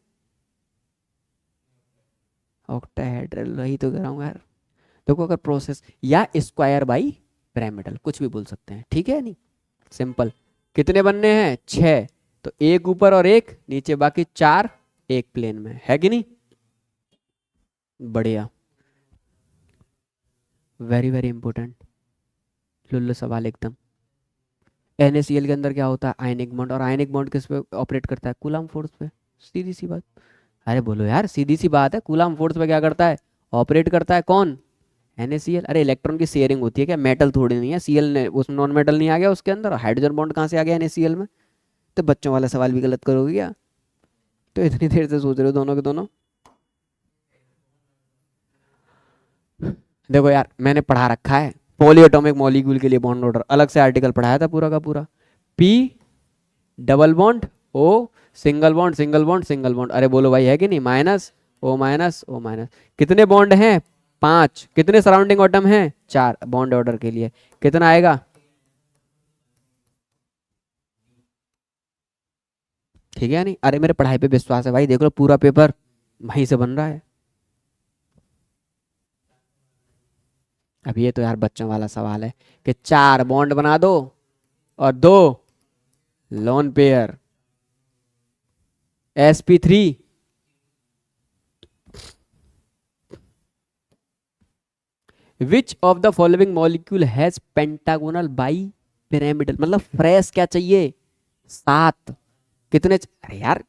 ऑक्टाहेड्रल, वही तो कह रहा हूँ यार। देखो अगर प्रोसेस, या स्क्वायर बाई पिरामिडल, कुछ भी बोल सकते हैं, ठीक है नहीं, सिंपल। कितने बनने हैं, 6, तो एक ऊपर और एक नीचे, बाकी 4 एक प्लेन में, है कि नहीं। बढ़िया, वेरी वेरी इंपॉर्टेंट, लुल्लू सवाल एकदम। NaCl के अंदर क्या होता है, आयनिक बॉन्ड, और आयनिक बॉन्ड किस पे ऑपरेट करता है, कूलम फोर्स पे, सीधी सी बात। अरे बोलो यार, सीधी सी बात है, कूलम फोर्स पे क्या करता है, ऑपरेट करता है, कौन, NaCl। अरे इलेक्ट्रॉन की शेयरिंग होती है क्या, मेटल थोड़ी नहीं है, Cl ने उस नॉन मेटल नहीं आ गया उसके अंदर, हाइड्रोजन बॉन्ड कहाँ से आ गया NaCl में। तो बच्चों वाला सवाल भी गलत करोगे क्या, तो इतनी देर से सोच रहे हो दोनों के दोनों। देखो यार, मैंने पढ़ा रखा है पॉलीएटॉमिक मॉलिक्यूल के लिए बॉन्ड ऑर्डर, अलग से आर्टिकल पढ़ाया था पूरा का पूरा। P double bond O, single bond single bond single bond. अरे बोलो भाई, है कि नहीं, minus O minus O minus. कितने बॉन्ड हैं, 5। कितने सराउंडिंग एटम हैं, 4। बॉन्ड ऑर्डर के लिए कितना आएगा, ठीक है नहीं। अरे मेरे पढ़ाई पे विश्वास है भाई, देख लो पूरा पेपर वहीं से बन रहा है। अब ये तो यार बच्चों वाला सवाल है कि 4 बॉन्ड बना दो और 2 lone pair, sp3 which of the following molecule has pentagonal bi pyramidal. मतलब फ्रेश क्या चाहिए, 7। कितने अरे यार,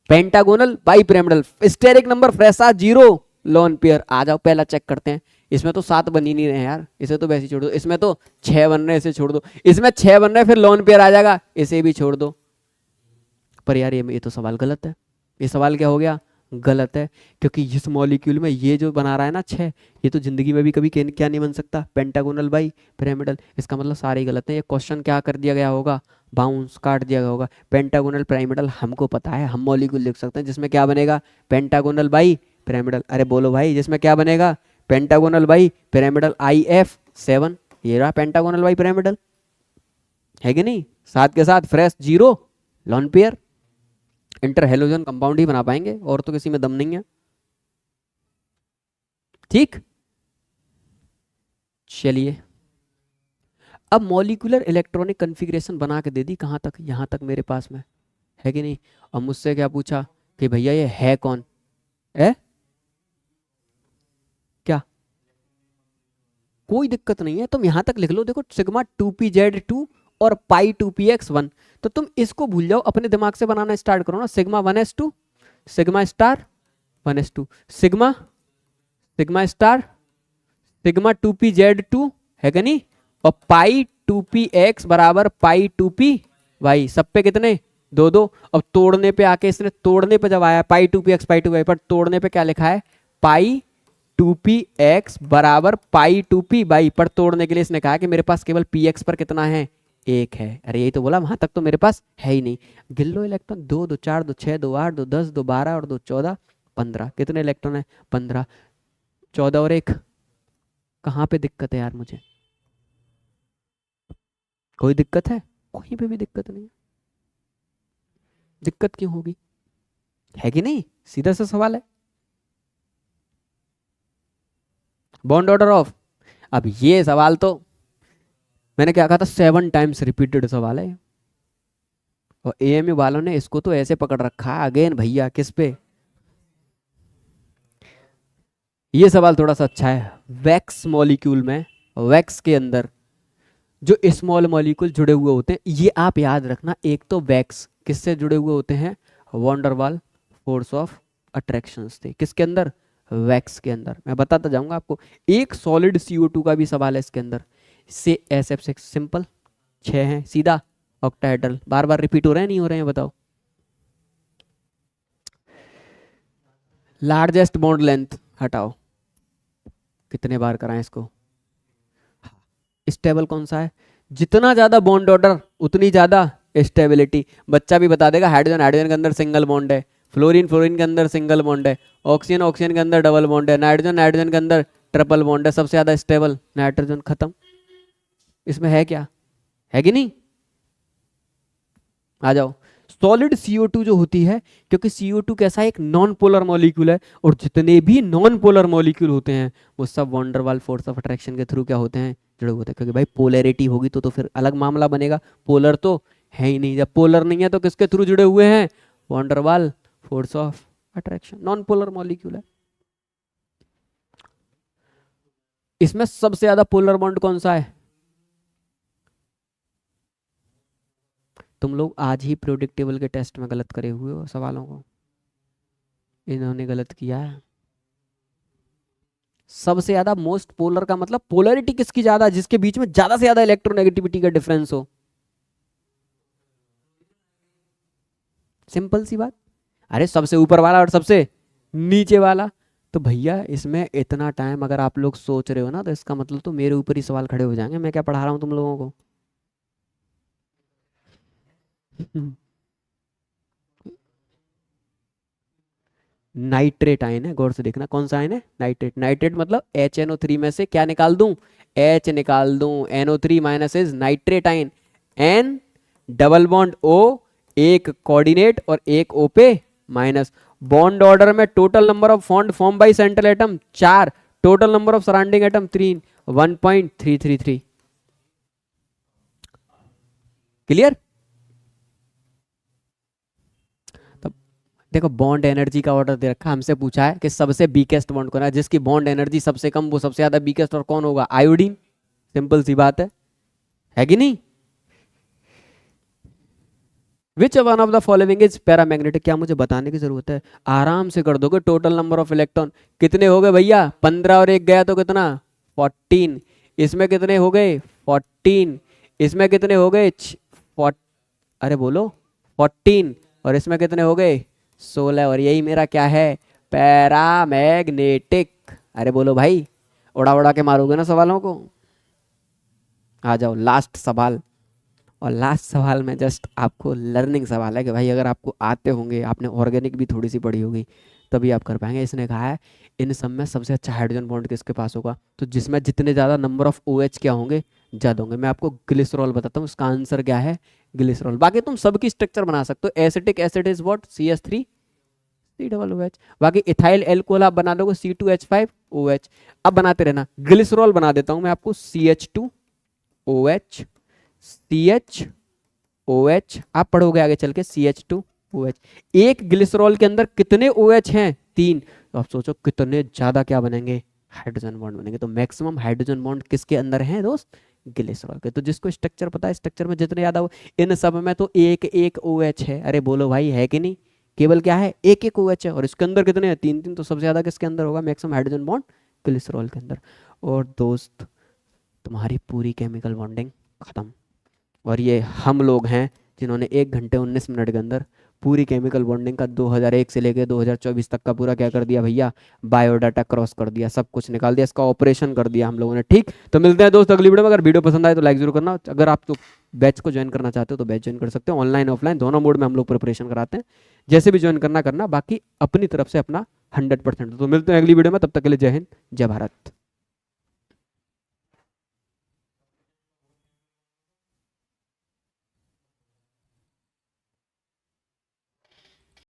pentagonal bi pyramidal, steric number फ्रेशा 0, लोन पेयर। आ जाओ पहला चेक करते हैं। इसमें तो 7 बन ही नहीं रहे यार, इसे तो वैसे छोड़ दो। इसमें तो 6 बन रहे, इसे छोड़ दो। इसमें 6 बन रहे, फिर लोन पेयर आ जाएगा, इसे भी छोड़ दो। पर यार ये तो सवाल गलत है, ये सवाल क्या हो गया, गलत है। क्योंकि इस मॉलिक्यूल में ये जो बना रहा है ना 6, ये तो जिंदगी में भी कभी क्या नहीं बन सकता, पेंटागोनल बाई पिरामिडल। इसका मतलब सारे ही गलत है। ये क्वेश्चन क्या कर दिया गया होगा, बाउंस काट दिया गया होगा। पेंटागोनल पिरामिडल हमको पता है, हम मॉलिक्यूल लिख सकते हैं जिसमें क्या बनेगा, पेंटागोनल बाई पिरामिडल। अरे बोलो भाई, जिसमें क्या बनेगा, पेंटागोनल बाई पिरामिडल IF7। ये रहा पेंटागोनल बाई पिरामिडल, है कि नहीं। साथ के साथ फ्रेश 0, lone pair. Inter halogen compound ही बना पाएंगे, और तो किसी में दम नहीं है। ठीक, चलिए अब मॉलिक्यूलर इलेक्ट्रॉनिक कन्फिग्रेशन बना के दे दी, कहां तक, यहां तक मेरे पास में, है कि नहीं। अब मुझसे क्या पूछा कि भैया ये है कौन, है क्या, कोई दिक्कत नहीं है, तुम यहां तक लिख लो। देखो सिग्मा 2pz2 और पाई 2px1, तो तुम इसको भूल जाओ, अपने दिमाग से बनाना स्टार्ट करो ना। Sigma 1s2, sigma star 1s2, sigma sigma star, sigma 2pz2, है कि नहीं। और पाई 2px बराबर पाई 2py, सब पे कितने दो दो। अब तोड़ने पे आके इसने, तोड़ने पे जब आया pi two P X pi two Y, पर तोड़ने पे क्या लिखा है, पाई टू पी एक्स बराबर पाई टू पी बाई, पर तोड़ने के लिए इसने कहा कि मेरे पास केवल पी एक्स पर कितना है, एक है। अरे यही तो बोला, वहां तक तो मेरे पास है ही नहीं। गिन लो इलेक्ट्रॉन, दो दो चार दो छः दो आठ दो 10 दो 12 और दो 14 15, कितने इलेक्ट्रॉन है, 15। 14 और एक, कहाँ पे दिक्कत है यार मुझे, कोई दिक्कत है, कहीं पे भी दिक्कत नहीं है। दिक्कत क्यों होगी, है कि नहीं, सीधा सा सवाल है। बॉन्ड ऑर्डर ऑफ, अब ये सवाल तो मैंने क्या कहा था, 7 टाइम्स रिपीटेड सवाल है, और एएमयू वालों ने इसको तो ऐसे पकड़ रखा है अगेन भैया, किस पे, ये सवाल थोड़ा सा अच्छा है। वैक्स मॉलिक्यूल में, वैक्स के अंदर जो स्मॉल मॉलिक्यूल जुड़े हुए होते हैं, ये आप याद रखना, एक तो वैक्स किससे जुड़े हुए होते हैं, वॉन्डरवाल फोर्स ऑफ अट्रैक्शन से, किसके अंदर, वैक्स के अंदर। मैं बताता जाऊंगा आपको। एक सॉलिड CO2 का भी सवाल है इसके अंदर, से SF6 सिंपल 6 है सीधा, ऑक्टाहेड्रल, बार बार रिपीट हो रहे हैं नहीं हो रहे हैं बताओ। लार्जेस्ट बॉन्ड लेंथ हटाओ, कितने बार कराएं इसको। स्टेबल कौन सा है, जितना ज्यादा बॉन्ड ऑर्डर उतनी ज्यादा स्टेबिलिटी। बच्चा भी बता देगा, हाइड्रोजन हाइड्रोजन के अंदर सिंगल बॉन्ड है, फ्लोरीन फ्लोरीन के अंदर सिंगल बॉन्ड है, ऑक्सीजन ऑक्सीजन के अंदर डबल बॉन्ड है, नाइट्रोजन नाइट्रोजन के अंदर ट्रिपल बॉन्ड है, सबसे ज्यादा स्टेबल नाइट्रोजन, खत्म। इसमें है क्या, है कि नहीं, आ जाओ। सॉलिड CO2 जो होती है, क्योंकि CO2 कैसा है, एक नॉन पोलर मॉलिक्यूल है, और जितने भी नॉन पोलर मॉलिक्यूल होते हैं वो सब वंडरवाल फोर्स ऑफ अट्रैक्शन के थ्रू क्या होते हैं, जुड़े होते हैं। क्योंकि भाई पोलैरिटी होगी तो फिर अलग मामला बनेगा, पोलर तो है ही नहीं, जब पोलर नहीं है तो किसके थ्रू जुड़े हुए हैं, van der Waals force of attraction, non polar molecule है। इसमें सबसे ज्यादा पोलर बॉन्ड कौन सा है, तुम लोग आज ही पीरियोडिक टेबल के टेस्ट में गलत करे हुए हो सवालों को, इन्होंने गलत किया है। सबसे ज्यादा मोस्ट पोलर का मतलब पोलरिटी किसकी ज्यादा, जिसके बीच में ज्यादा से ज्यादा इलेक्ट्रोनेगेटिविटी का डिफरेंस हो, सिंपल सी बात। अरे सबसे ऊपर वाला और सबसे नीचे वाला, तो भैया इसमें इतना टाइम अगर आप लोग सोच रहे हो ना, तो इसका मतलब तो मेरे ऊपर ही सवाल खड़े हो जाएंगे, मैं क्या पढ़ा रहा हूं तुम लोगों को। नाइट्रेट आयन है, गौर से देखना कौन सा आयन है, नाइट्रेट। नाइट्रेट मतलब HNO3 में से क्या निकाल दूं, H निकाल दूं, NO3 minus is nitrate ion, N double bond O, एक कोऑर्डिनेट और एक O पे माइनस। बॉन्ड ऑर्डर में total number of bond form by central atom 4, total number of surrounding atom 3, 1.333। Clear. देखो बॉन्ड एनर्जी का ऑर्डर दे रखा, हमसे पूछा है कि सबसे वीकेस्ट बॉन्ड कौन है, जिसकी बॉन्ड एनर्जी सबसे कम वो सबसे ज्यादा वीकेस्ट, और कौन होगा, आयोडीन। सिंपल सी बात है कि नहीं। Which one of the following is paramagnetic, क्या मुझे बताने की जरूरत है, आराम से कर दोगे। टोटल नंबर ऑफ इलेक्ट्रॉन कितने हो गए भैया, 15 और एक गया तो कितना, 14। इसमें कितने हो गए, 14। इसमें कितने हो गए, अरे बोलो 14, और इसमें कितने हो गए, 16। और यही मेरा क्या है, पैरामैग्नेटिक। अरे बोलो भाई, उड़ा उड़ा के मारोगे ना सवालों को। आ जाओ लास्ट सवाल, और लास्ट सवाल में जस्ट आपको लर्निंग सवाल है कि भाई अगर आपको आते होंगे, आपने ऑर्गेनिक भी थोड़ी सी पढ़ी होगी, तभी आप कर पाएंगे। इसने कहा है इन सब में सबसे अच्छा हाइड्रोजन बॉन्ड किसके पास होगा, तो जिसमें जितने ज़्यादा नंबर ऑफ OH क्या होंगे, ज़्यादा होंगे। मैं आपको ग्लिसरॉल बताता हूँ, उसका आंसर क्या है, ग्लिसरॉल। बाकी तुम सबकी स्ट्रक्चर बना सकते हो, acetic acid is what, CH3 COOH। बाकी इथाइल एल्कोहल आप बना दोगे, C2H5OH। अब बनाते रहना, ग्लिसरॉल बना देता हूँ मैं आपको, CH2OH, CHOH। आप पढ़ोगे आगे चल के CH2OH। एक ग्लिसरॉल के अंदर कितने OH हैं, 3। तो आप सोचो कितने ज्यादा क्या बनेंगे, हाइड्रोजन बॉन्ड बनेंगे। तो मैक्सिमम हाइड्रोजन बॉन्ड किसके अंदर है दोस्त, ग्लिसरॉल के। तो जिसको स्ट्रक्चर पता है, स्ट्रक्चर में जितने ज्यादा हो, इन सब में तो एक एक OH है। अरे बोलो भाई, है कि नहीं, केवल क्या है, एक एक OH है। और इसके अंदर कितने हैं, 3 3। तो सबसे ज्यादा किसके अंदर होगा, मैक्सिमम हाइड्रोजन बॉन्ड ग्लिसरॉल के अंदर। और दोस्त तुम्हारी पूरी केमिकल बॉन्डिंग खत्म। और ये हम लोग हैं जिन्होंने 1 घंटे 19 मिनट के अंदर पूरी केमिकल बॉन्डिंग का 2001 से लेकर 2024 तक का पूरा क्या कर दिया भैया, बायोडाटा क्रॉस कर दिया, सब कुछ निकाल दिया, इसका ऑपरेशन कर दिया हम लोगों ने। ठीक, तो मिलते हैं दोस्त अगली वीडियो में। अगर वीडियो पसंद आए तो लाइक जरूर करना। अगर आप तो बैच को ज्वाइन करना चाहते हो तो बैच ज्वाइन कर सकते हो, ऑनलाइन ऑफलाइन दोनों मोड में हम लोग प्रिपरेशन कराते हैं। जैसे भी ज्वाइन करना, बाकी अपनी तरफ से अपना 100%। तो मिलते हैं अगली वीडियो में, तब तक के लिए जय हिंद जय भारत।